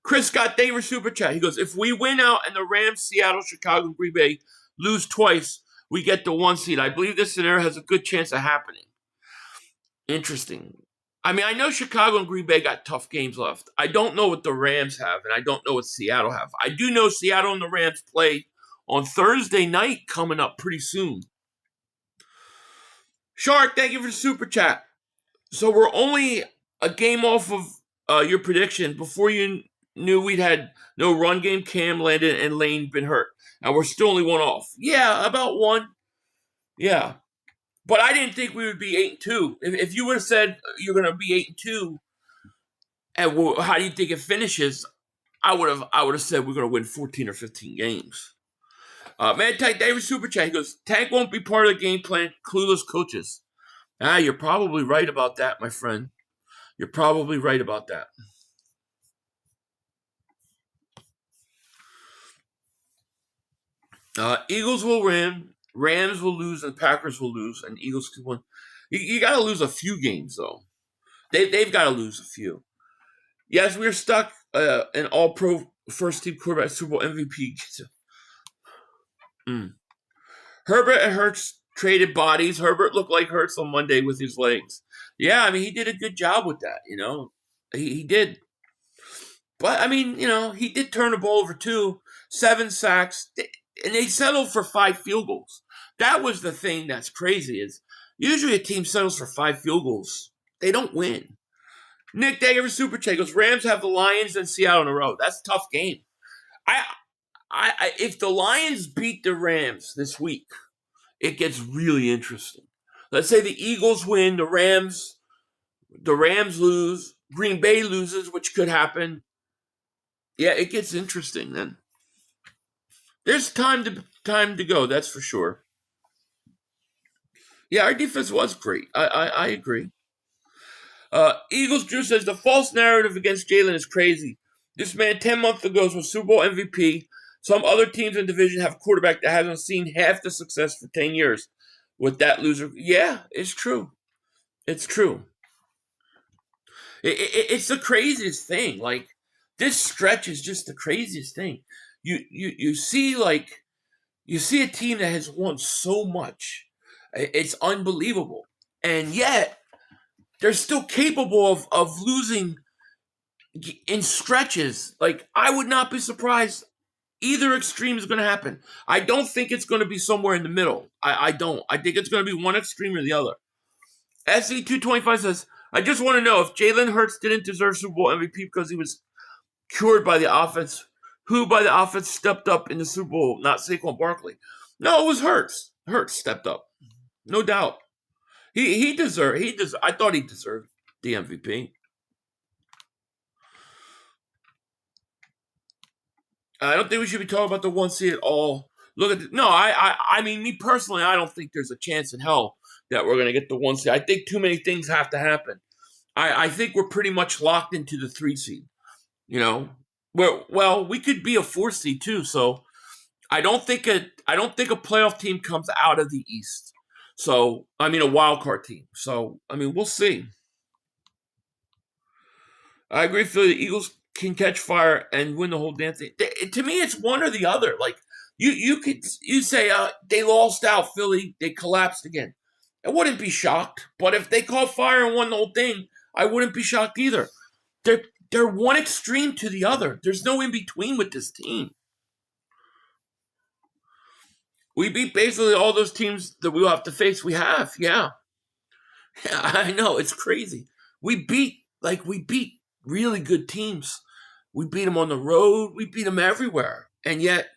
Speaker 5: Chris Scott, thank you for super chat. He goes, if we win out and the Rams, Seattle, Chicago, and Green Bay lose twice, we get the 1 seed. I believe this scenario has a good chance of happening. Interesting. I mean, I know Chicago and Green Bay got tough games left. I don't know what the Rams have, and I don't know what Seattle have. I do know Seattle and the Rams play on Thursday night coming up pretty soon. Shark, thank you for the super chat. So we're only a game off of your prediction. Before you knew we'd had no run game, Cam, Landon, and Lane been hurt. And we're still only 1 off. Yeah, about 1. Yeah. But I didn't think we would be 8-2. If you would have said you're going to be 8-2, and how do you think it finishes? I would have said we're going to win 14 or 15 games. Man, Tank David Super Chat, he goes, Tank won't be part of the game plan. Clueless coaches. You're probably right about that, my friend. You're probably right about that. Eagles will win. Rams will lose and Packers will lose and Eagles could win. You got to lose a few games though. They've got to lose a few. Yes, we're stuck an All-Pro first-team quarterback Super Bowl MVP. Herbert and Hurts traded bodies. Herbert looked like Hurts on Monday with his legs. Yeah, I mean, he did a good job with that, you know. He did. But, I mean, you know, he did turn the ball over too. 7 sacks. And they settled for 5 field goals. That was the thing that's crazy is usually a team settles for 5 field goals. They don't win. Nick Dager Super Chat goes, Rams have the Lions and Seattle in a row. That's a tough game. If the Lions beat the Rams this week, it gets really interesting. Let's say the Eagles win, the Rams lose, Green Bay loses, which could happen. Yeah, it gets interesting then. There's time to go, that's for sure. Yeah, our defense was great. I agree. Eagles Drew says the false narrative against Jalen is crazy. This man 10 months ago was Super Bowl MVP. Some other teams in the division have a quarterback that hasn't seen half the success for 10 years. With that loser, yeah, it's true. It's true. It's the craziest thing. Like this stretch is just the craziest thing. You see a team that has won so much. It's unbelievable, and yet they're still capable of losing in stretches. Like, I would not be surprised either extreme is going to happen. I don't think it's going to be somewhere in the middle. I don't. I think it's going to be one extreme or the other. SE225 says, I just want to know if Jalen Hurts didn't deserve Super Bowl MVP because he was cured by the offense. Who by the offense stepped up in the Super Bowl? Not Saquon Barkley. No, it was Hurts. Hurts stepped up. No doubt. He deserved. I thought he deserved the MVP. I don't think we should be talking about the 1 seed at all. Look at I mean, me personally, I don't think there's a chance in hell that we're going to get the 1 seed. I think too many things have to happen. I think we're pretty much locked into the 3 seed. You know, well, we could be a 4 seed too. So I don't think a playoff team comes out of the East. So, I mean, a wild card team. So, I mean, we'll see. I agree, Philly. The Eagles can catch fire and win the whole damn thing. To me, it's one or the other. Like, you say they lost out, Philly. They collapsed again. I wouldn't be shocked. But if they caught fire and won the whole thing, I wouldn't be shocked either. They're one extreme to the other. There's no in between with this team. We beat basically all those teams that we'll have to face. We have, yeah. Yeah, I know, it's crazy. We beat really good teams. We beat them on the road. We beat them everywhere. And yet,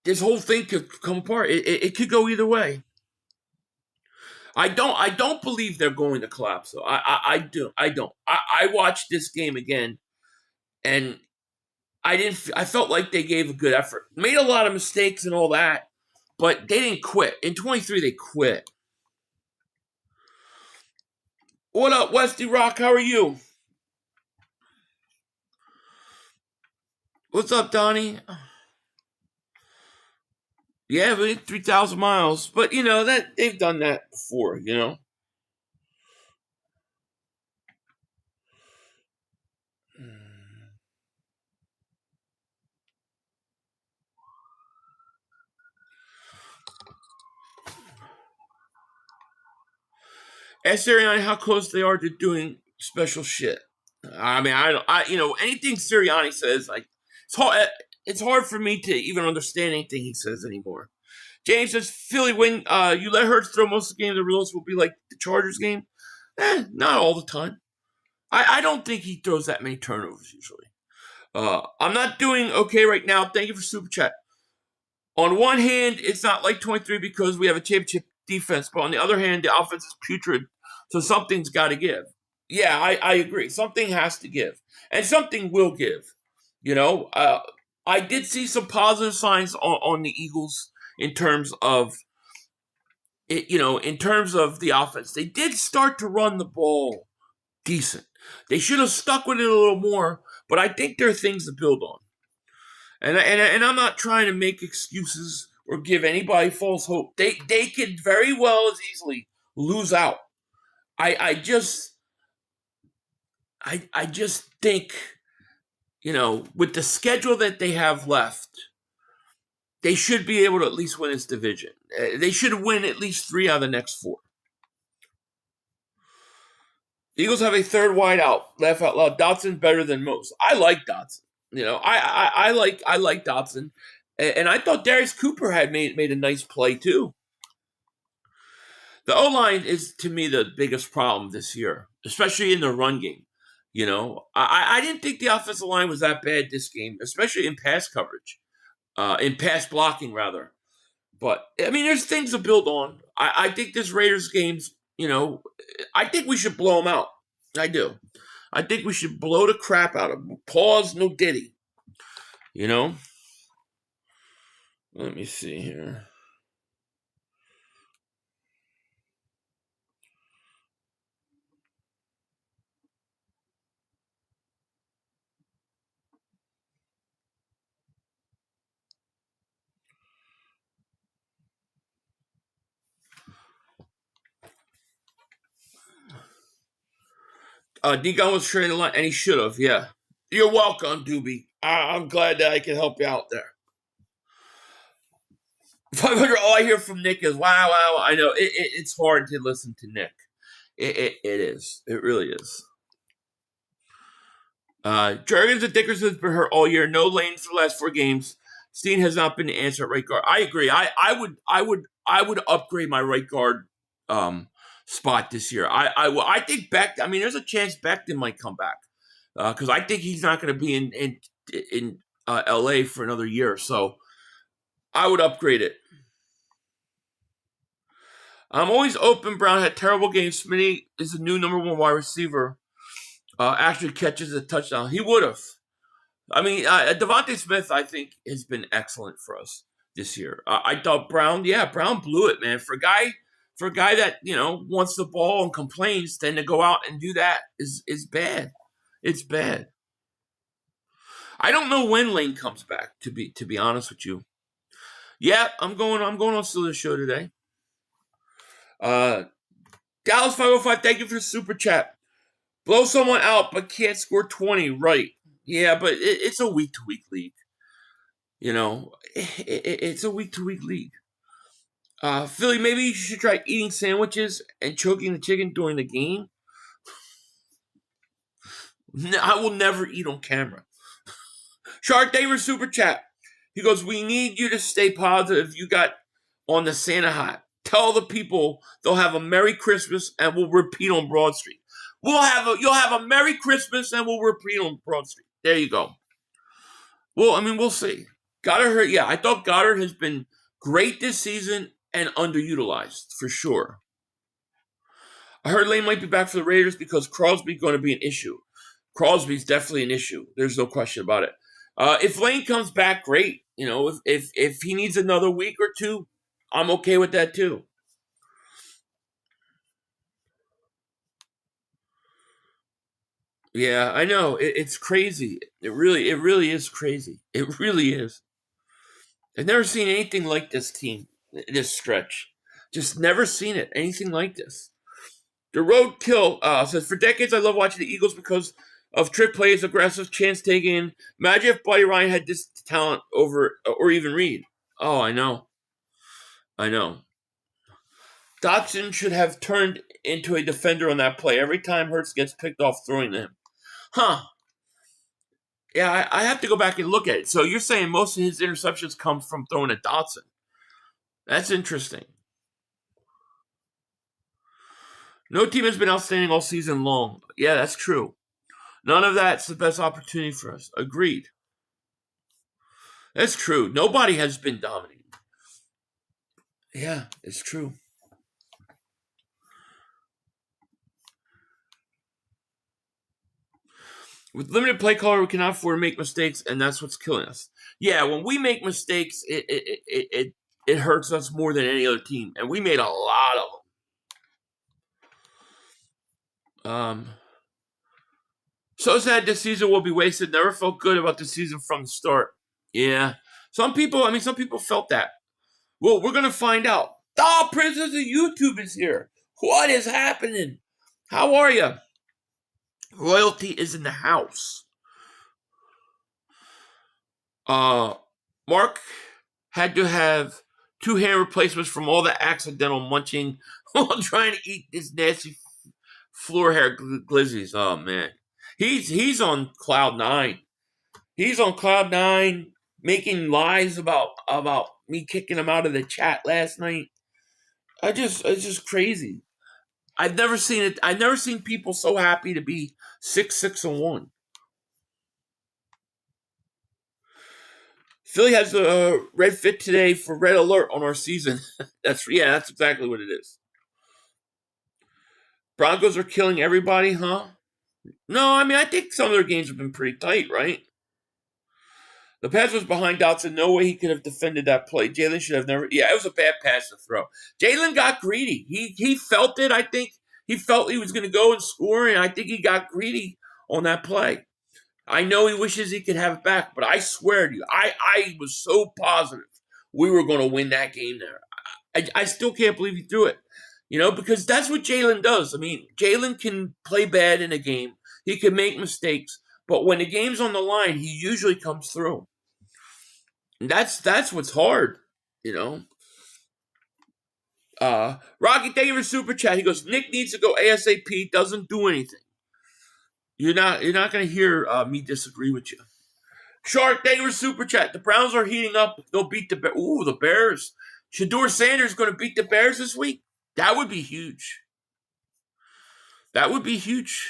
Speaker 5: this whole thing could come apart. It could go either way. I don't believe they're going to collapse, though. I don't. I watched this game again, and I felt like they gave a good effort. Made a lot of mistakes and all that, but they didn't quit. In 23, they quit. What up, Westy Rock? How are you? What's up, Donnie? Yeah, we 3,000 miles. But, you know, that they've done that before, you know? Ask Sirianni how close they are to doing special shit. I mean, anything Sirianni says, like, it's hard for me to even understand anything he says anymore. James says, Philly, when you let Hurts throw most of the game, the results will be like the Chargers game. Not all the time. I don't think he throws that many turnovers usually. I'm not doing okay right now. Thank you for Super Chat. On one hand, it's not like 23 because we have a championship defense, but on the other hand, the offense is putrid, so something's got to give. Yeah, I agree. Something has to give, and something will give. You know, I did see some positive signs on the Eagles in terms of it. You know, in terms of the offense, they did start to run the ball decent. They should have stuck with it a little more, but I think there are things to build on. And I'm not trying to make excuses or give anybody false hope. They could very well as easily lose out. I just think, with the schedule that they have left, they should be able to at least win this division. They should win at least 3 out of the next 4. The Eagles have a third wide out. Laugh out loud. Dotson better than most. I like Dotson. I like Dotson, and I thought Darius Cooper had made a nice play too. The O-line is, to me, the biggest problem this year, especially in the run game. I didn't think the offensive line was that bad this game, especially in pass coverage, in pass blocking, rather. But, I mean, there's things to build on. I think this Raiders game's, I think we should blow them out. I do. I think we should blow the crap out of them. Pause, no diddy. Let me see here. D-Gun was trading the line, and he should have, yeah. You're welcome, Doobie. I'm glad that I can help you out there. 500, all I hear from Nick is, wow. I know, it's hard to listen to Nick. It is. It really is. Jurgens and Dickerson has been hurt all year. No Lane for the last 4 games. Steen has not been the answer at right guard. I agree. I would upgrade my right guard spot this year. I think Beck. I mean, there's a chance Becton might come back because I think he's not going to be in LA for another year. So I would upgrade it. I'm always open. Brown had terrible games. Smitty is the new number 1 wide receiver. Actually catches a touchdown. He would have. I mean, Devontae Smith, I think, has been excellent for us this year. I thought Brown blew it, man. For a guy that, wants the ball and complains, then to go out and do that is bad. It's bad. I don't know when Lane comes back, to be honest with you. Yeah, I'm going on still the show today. Dallas 505, thank you for the super chat. Blow someone out but can't score 20, right? Yeah, but it's a week-to-week league. It's a week-to-week league. Philly, maybe you should try eating sandwiches and choking the chicken during the game. I will never eat on camera. Shark Daver super chat. He goes, we need you to stay positive. You got on the Santa hat. Tell the people they'll have a Merry Christmas and we'll repeat on Broad Street. You'll have a Merry Christmas and we'll repeat on Broad Street. There you go. Well, I mean, we'll see. Goddard, yeah, I thought Goddard has been great this season and underutilized for sure. I heard Lane might be back for the Raiders because Crosby's going to be an issue. Crosby's definitely an issue. There's no question about it. If Lane comes back, great. If he needs another week or 2, I'm okay with that too. Yeah, I know. It's crazy. It really is crazy. It really is. I've never seen anything like this team, this stretch. Just never seen it. Anything like this. The Roadkill says, for decades I love watching the Eagles because of trick plays, aggressive, chance taking. Imagine if Buddy Ryan had this talent over, or even Reed. Oh, I know. Dotson should have turned into a defender on that play every time Hurts gets picked off throwing to him. Huh. Yeah, I have to go back and look at it. So you're saying most of his interceptions come from throwing at Dotson. That's interesting. No team has been outstanding all season long. Yeah, that's true. None of that's the best opportunity for us. Agreed. That's true. Nobody has been dominating. Yeah, it's true. With limited play color, we cannot afford to make mistakes, and that's what's killing us. Yeah, when we make mistakes, it hurts us more than any other team, and we made a lot of them. So sad this season will be wasted. Never felt good about the season from the start. Yeah. Some people felt that. Well, we're going to find out. Oh, Princess of YouTube is here. What is happening? How are you? Royalty is in the house. Mark had to have 2 hand replacements from all the accidental munching while trying to eat this nasty floor hair glizzies. Oh man, he's on cloud 9. He's on cloud 9, making lies about me kicking him out of the chat last night. It's just crazy. I've never seen it. I've never seen people so happy to be 6-6-1. Philly has a red fit today for red alert on our season. That's exactly what it is. Broncos are killing everybody, huh? No, I mean I think some of their games have been pretty tight, right? The pass was behind Dotson. No way he could have defended that play. Jalen should have never. Yeah, it was a bad pass to throw. Jalen got greedy. He felt it. I think he felt he was going to go and score, and I think he got greedy on that play. I know he wishes he could have it back, but I swear to you, I was so positive we were going to win that game there. I still can't believe he threw it. Because that's what Jalen does. I mean, Jalen can play bad in a game. He can make mistakes. But when the game's on the line, he usually comes through. And that's what's hard, Rocky, thank you for super chat. He goes, Nick needs to go ASAP. Doesn't do anything. You're not going to hear me disagree with you. Shark, thank you for super chat. The Browns are heating up. They'll beat the Bears. Ooh, the Bears. Shador Sanders going to beat the Bears this week? That would be huge. That would be huge.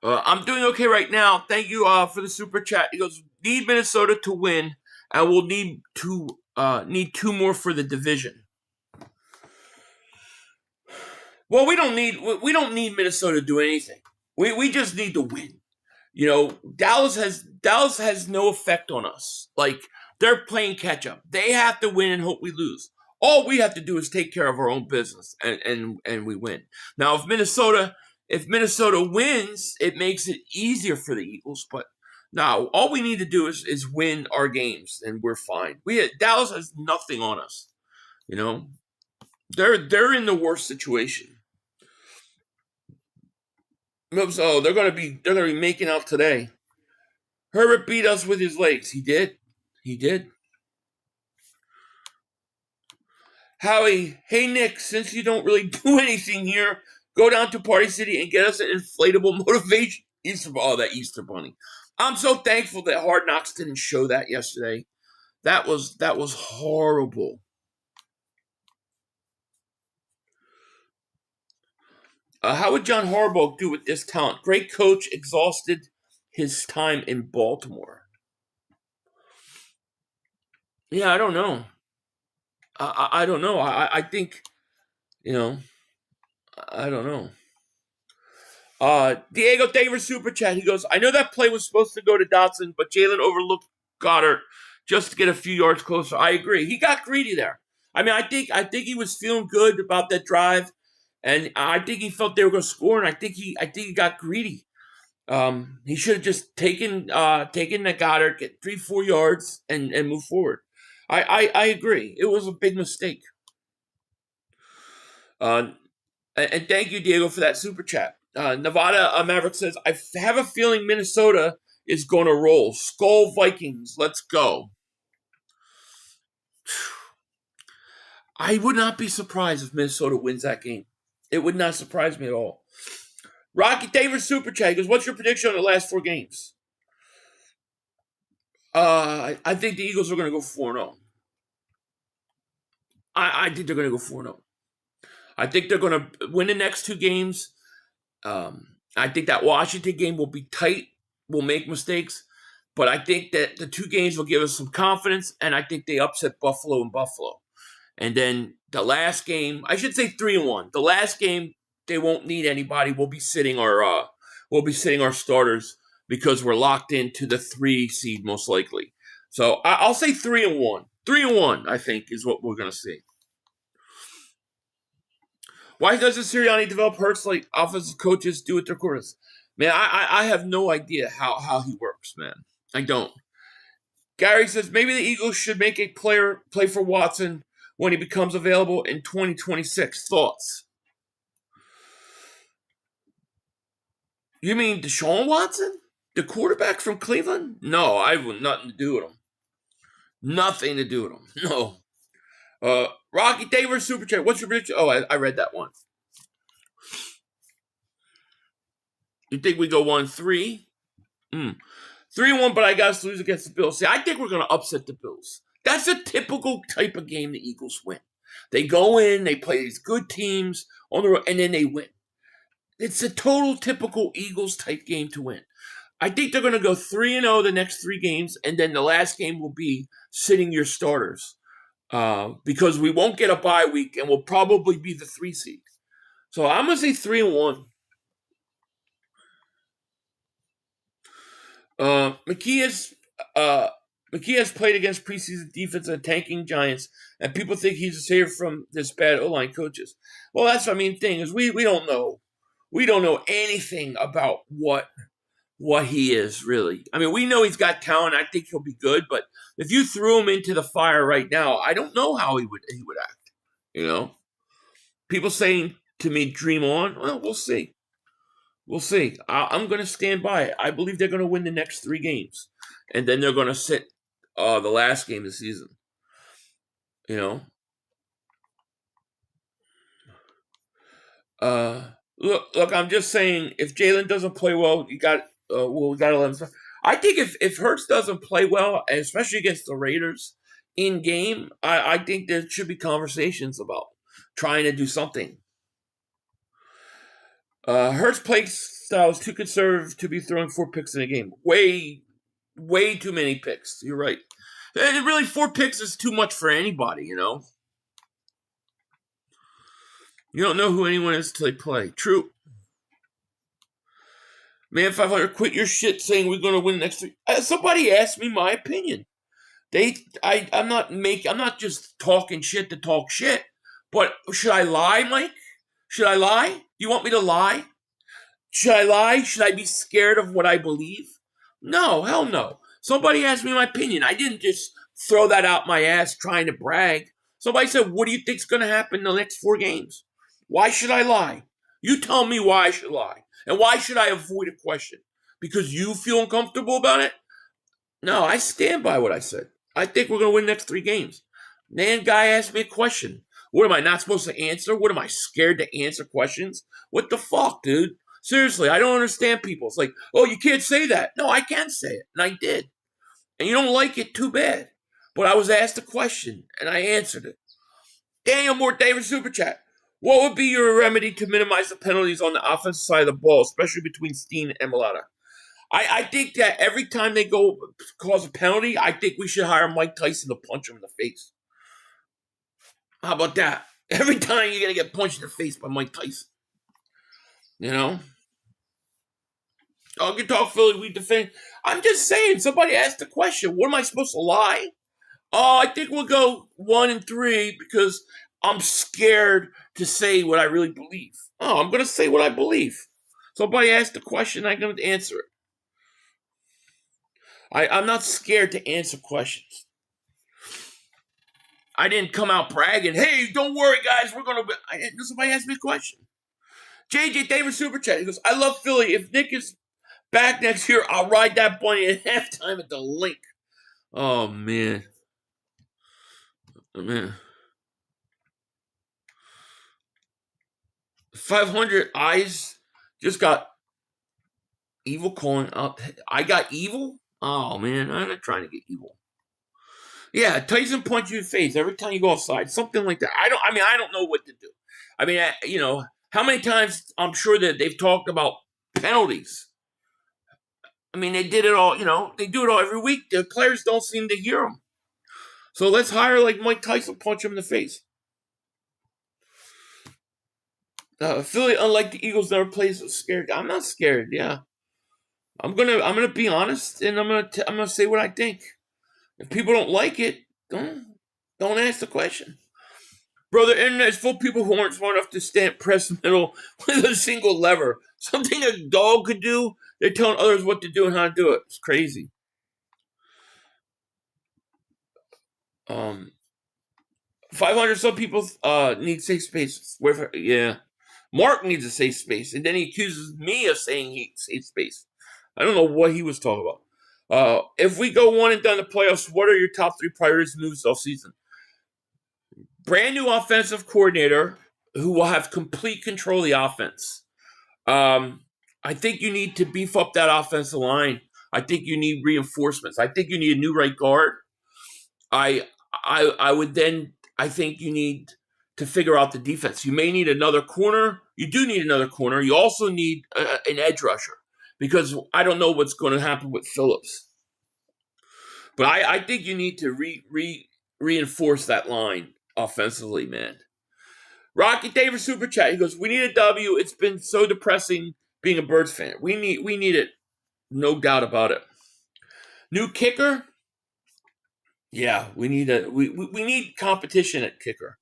Speaker 5: I'm doing okay right now. Thank you for the super chat. He goes, need Minnesota to win, and we'll need 2 more for the division. Well, we don't need Minnesota to do anything. We just need to win. Dallas has no effect on us. Like, they're playing catch up. They have to win and hope we lose. All we have to do is take care of our own business, and we win. Now, if Minnesota wins, it makes it easier for the Eagles. But now, all we need to do is win our games, and we're fine. Dallas has nothing on us. They're in the worst situation. So they're gonna be making out today. Herbert beat us with his legs. He did. Howie, hey Nick, since you don't really do anything here, go down to Party City and get us an inflatable motivation that Easter Bunny. I'm so thankful that Hard Knocks didn't show that yesterday. That was horrible. How would John Harbaugh do with this talent? Great coach, exhausted his time in Baltimore. Yeah, I don't know. I don't know. I think, I don't know. Diego, thank you for super chat. He goes, I know that play was supposed to go to Dotson, but Jalen overlooked Goddard just to get a few yards closer. I agree. He got greedy there. I mean, I think he was feeling good about that drive, and I think he felt they were going to score, and I think he got greedy. He should have just taken the Goddard, get 3-4 yards, and move forward. I agree. It was a big mistake. And thank you, Diego, for that super chat. Nevada Maverick says, I have a feeling Minnesota is going to roll. Skull Vikings, let's go. I would not be surprised if Minnesota wins that game. It would not surprise me at all. Rocky Davis super chat goes, what's your prediction on the last 4 games? I think the Eagles are going to go 4-0. I think they're going to go 4-0. I think they're going to win the next 2 games. I think that Washington game will be tight. We'll make mistakes. But I think that the 2 games will give us some confidence, and I think they upset Buffalo and Buffalo. And then the last game, I should say 3-1. The last game, they won't need anybody. We'll be sitting our starters because we're locked into the 3 seed most likely. So I'll say 3-1. 3-1, I think, is what we're gonna see. Why doesn't Sirianni develop Hurts like offensive coaches do with their quarterbacks? Man, I have no idea how he works, man. I don't. Gary says maybe the Eagles should make a player play for Watson when he becomes available in 2026. Thoughts? You mean Deshaun Watson? The quarterback from Cleveland? No, I have nothing to do with him. Nothing to do with him. No. Rocky Davis Super Chat. What's your prediction? Oh, I read that one. You think we go 1-3? 3-1, but I got us to lose against the Bills. See, I think we're going to upset the Bills. That's a typical type of game the Eagles win. They go in, they play these good teams on the road, and then they win. It's a total typical Eagles type game to win. I think they're going to go 3-0 the next 3 games, and then the last game will be sitting your starters because we won't get a bye week, and we'll probably be the 3 seed. So I'm going to say 3-1. McKee has played against preseason defense and tanking Giants, and people think he's a savior from this bad O-line coaches. Well, that's the main thing is we don't know. We don't know anything about what he is really. I mean, we know he's got talent. I think he'll be good, but if you threw him into the fire right now, I don't know how he would act. You know, people saying to me, "Dream on." Well, we'll see. We'll see. I'm going to stand by it. I believe they're going to win the next 3 games, and then they're going to sit the last game of the season. You know. Look. I'm just saying, if Jalen doesn't play well, we got to let him. I think if Hurts doesn't play well, and especially against the Raiders in game, I think there should be conversations about trying to do something. Hurts play style is too conservative to be throwing 4 picks in a game. Way too many picks. You're right. And really, 4 picks is too much for anybody, you know. You don't know who anyone is till they play. True. Man, 500, quit your shit saying we're going to win the next 3. Somebody asked me my opinion. I'm not just talking shit to talk shit. But should I lie, Mike? Should I lie? You want me to lie? Should I lie? Should I be scared of what I believe? No, hell no. Somebody asked me my opinion. I didn't just throw that out my ass trying to brag. Somebody said, what do you think's going to happen in the next 4 games? Why should I lie? You tell me why I should lie. And why should I avoid a question? Because you feel uncomfortable about it? No, I stand by what I said. I think we're going to win the next 3 games. Then guy asked me a question. What am I not supposed to answer? What am I scared to answer questions? What the fuck, dude? Seriously, I don't understand people. It's like, oh, you can't say that. No, I can say it. And I did. And you don't like it, too bad. But I was asked a question, and I answered it. Daniel Moore, David Super Chat. What would be your remedy to minimize the penalties on the offensive side of the ball, especially between Steen and Mulata? I think that every time they go cause a penalty, I think we should hire Mike Tyson to punch him in the face. How about that? Every time you're going to get punched in the face by Mike Tyson. You know? Oh, you talk Philly, we defend. I'm just saying, somebody asked the question, what am I supposed to lie? Oh, I think we'll go 1-3 because I'm scared to say what I really believe. Oh, I'm going to say what I believe. Somebody asked the question, I'm going to answer it. I'm not scared to answer questions. I didn't come out bragging, hey, don't worry, guys, we're going to... Somebody asked me a question. JJ Davis Super Chat, he goes, I love Philly. If Nick is back next year, I'll ride that bunny at halftime at the Link. Oh, man. Oh, man. 500 eyes just got evil calling out. I got evil? Oh, man, I'm not trying to get evil. Yeah, Tyson punch you in the face every time you go outside. Something like that. I don't know what to do. I mean, how many times I'm sure that they've talked about penalties. I mean, they did it all, they do it all every week. The players don't seem to hear them. So let's hire like Mike Tyson, punch him in the face. Philly, unlike the Eagles, never plays scared. I'm not scared. Yeah, I'm gonna be honest, and I'm gonna say what I think. If people don't like it, don't ask the question. Bro, the internet is full of people who aren't smart enough to press the middle with a single lever. Something a dog could do, they're telling others what to do and how to do it. It's crazy. 500 some people need safe spaces. Yeah. Mark needs a safe space, and then he accuses me of saying he needs safe space. I don't know what he was talking about. If we go one and done the playoffs, what are your top 3 priorities moves all season? Brand new offensive coordinator who will have complete control of the offense. I think you need to beef up that offensive line. I think you need reinforcements. I think you need a new right guard. I think you need to figure out the defense. You may need another corner. You do need another corner. You also need an edge rusher because I don't know what's going to happen with Phillips. But I think you need to reinforce that line offensively, man. Rocky Davis Super Chat. He goes, we need a W. It's been so depressing being a Birds fan. We need it. No doubt about it. New kicker? Yeah, we need we need competition at kicker.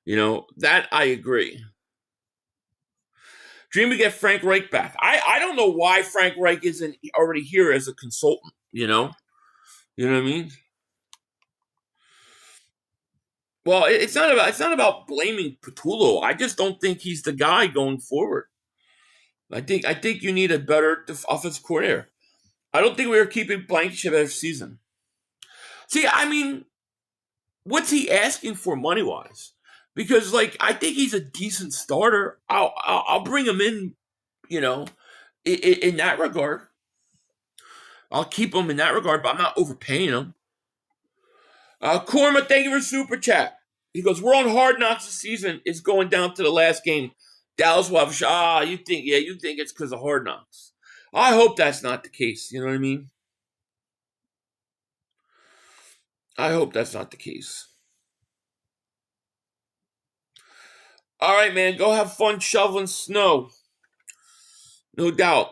Speaker 5: You know, that I agree. Dream to get Frank Reich back. I don't know why Frank Reich isn't already here as a consultant, you know? You know what I mean? Well, it's not about blaming Patullo. I just don't think he's the guy going forward. I think you need a better offensive coordinator. I don't think we were keeping Blankenship every season. See, I mean, what's he asking for money-wise? Because, like, I think he's a decent starter. I'll bring him in, you know, in that regard. I'll keep him in that regard, but I'm not overpaying him. Korma, thank you for Super Chat. He goes, we're on Hard Knocks this season. It's going down to the last game. Dallas will have a shot. You think it's because of Hard Knocks. I hope that's not the case. You know what I mean? I hope that's not the case. All right, man. Go have fun shoveling snow. No doubt.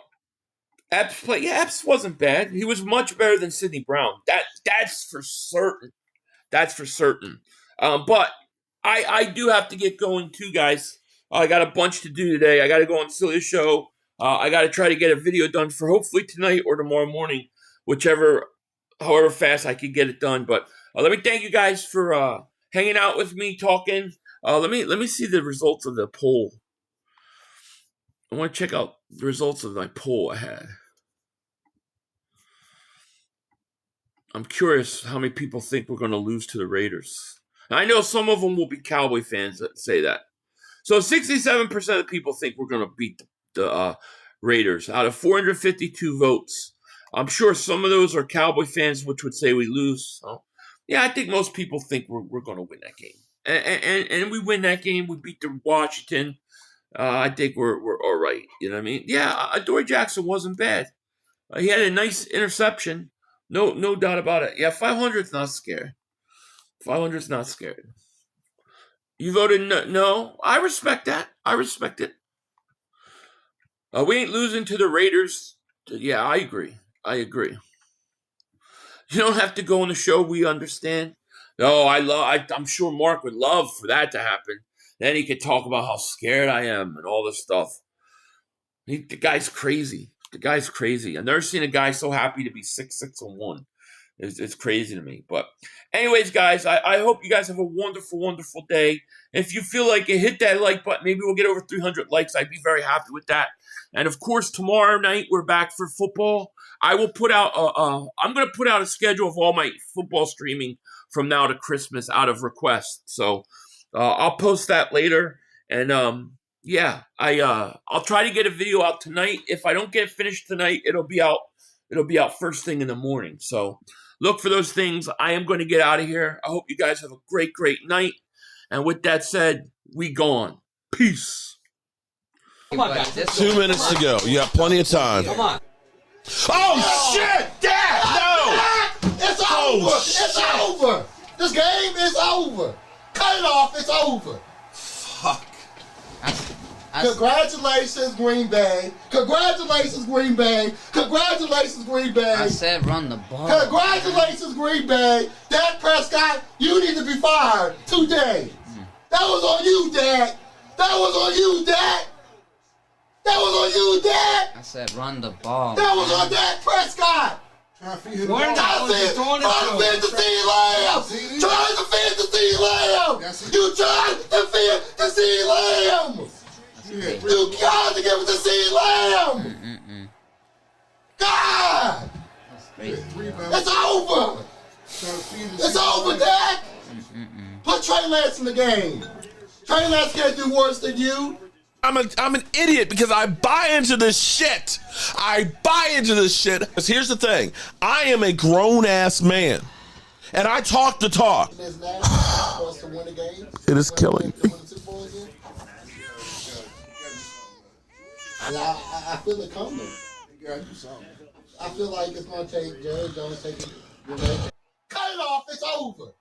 Speaker 5: Epps play. Yeah, Epps wasn't bad. He was much better than Sidney Brown. That's for certain. That's for certain. But I do have to get going too, guys. I got a bunch to do today. I got to go on Celia's show. I got to try to get a video done for hopefully tonight or tomorrow morning, however fast I can get it done. But let me thank you guys for hanging out with me, talking. Let me see the results of the poll. I want to check out the results of my poll I had. I'm curious how many people think we're going to lose to the Raiders. Now, I know some of them will be Cowboy fans that say that. So 67% of people think we're going to beat the Raiders out of 452 votes. I'm sure some of those are Cowboy fans, which would say we lose. So, yeah, I think most people think we're going to win that game. And we win that game. We beat the Washington. I think we're all right. You know what I mean? Yeah, Adoree Jackson wasn't bad. He had a nice interception. No doubt about it. Yeah, 500's not scary. 500's not scary. You voted no. I respect that. I respect it. We ain't losing to the Raiders. Yeah, I agree. You don't have to go on the show. We understand. No, I'm sure Mark would love for that to happen. Then he could talk about how scared I am and all this stuff. The guy's crazy. I've never seen a guy so happy to be 6'6" It's crazy to me. But anyways, guys, I hope you guys have a wonderful, wonderful day. If you feel like it, hit that like button. Maybe we'll get over 300 likes. I'd be very happy with that. And of course, tomorrow night we're back for football. I will put out I'm going to put out a schedule of all my football streaming from now to Christmas out of request. So I'll post that later. And yeah, I'll try to get a video out tonight. If I don't get it finished tonight, it'll be out first thing in the morning. So look for those things. I am going to get out of here. I hope you guys have a great, great night. And with that said, we gone. Peace.
Speaker 1: Come on, guys.
Speaker 6: 2 minutes to go. You have plenty of time.
Speaker 1: Come on.
Speaker 6: Oh, shit! Dad! No!
Speaker 2: It's over! It's over! This game is over! Cut it off! It's over!
Speaker 6: Fuck.
Speaker 2: Congratulations, Green Bay. Congratulations, Green Bay. Congratulations, Green Bay.
Speaker 1: I said run the ball.
Speaker 2: Congratulations, Green Bay. Dak Prescott, you need to be fired today. That was on you, Dak. That was on you, Dak. That was on you, Dak.
Speaker 1: I said run the ball.
Speaker 2: That was on Dak Prescott. Trying to feed the Lamb. Trying to feed the Lamb. You tried to feed the Lamb. You got to give it to C. Lamb. God. It's over. It's over, Dak. Put Trey Lance in the game. Trey Lance can't do worse than you.
Speaker 6: I'm an idiot because I buy into this shit. I buy into this shit. Because here's the thing. I am a grown-ass man. And I talk the talk. It is killing me.
Speaker 2: I feel it coming. I feel like it's going to take Jerry Jones taking. Cut it off. It's over.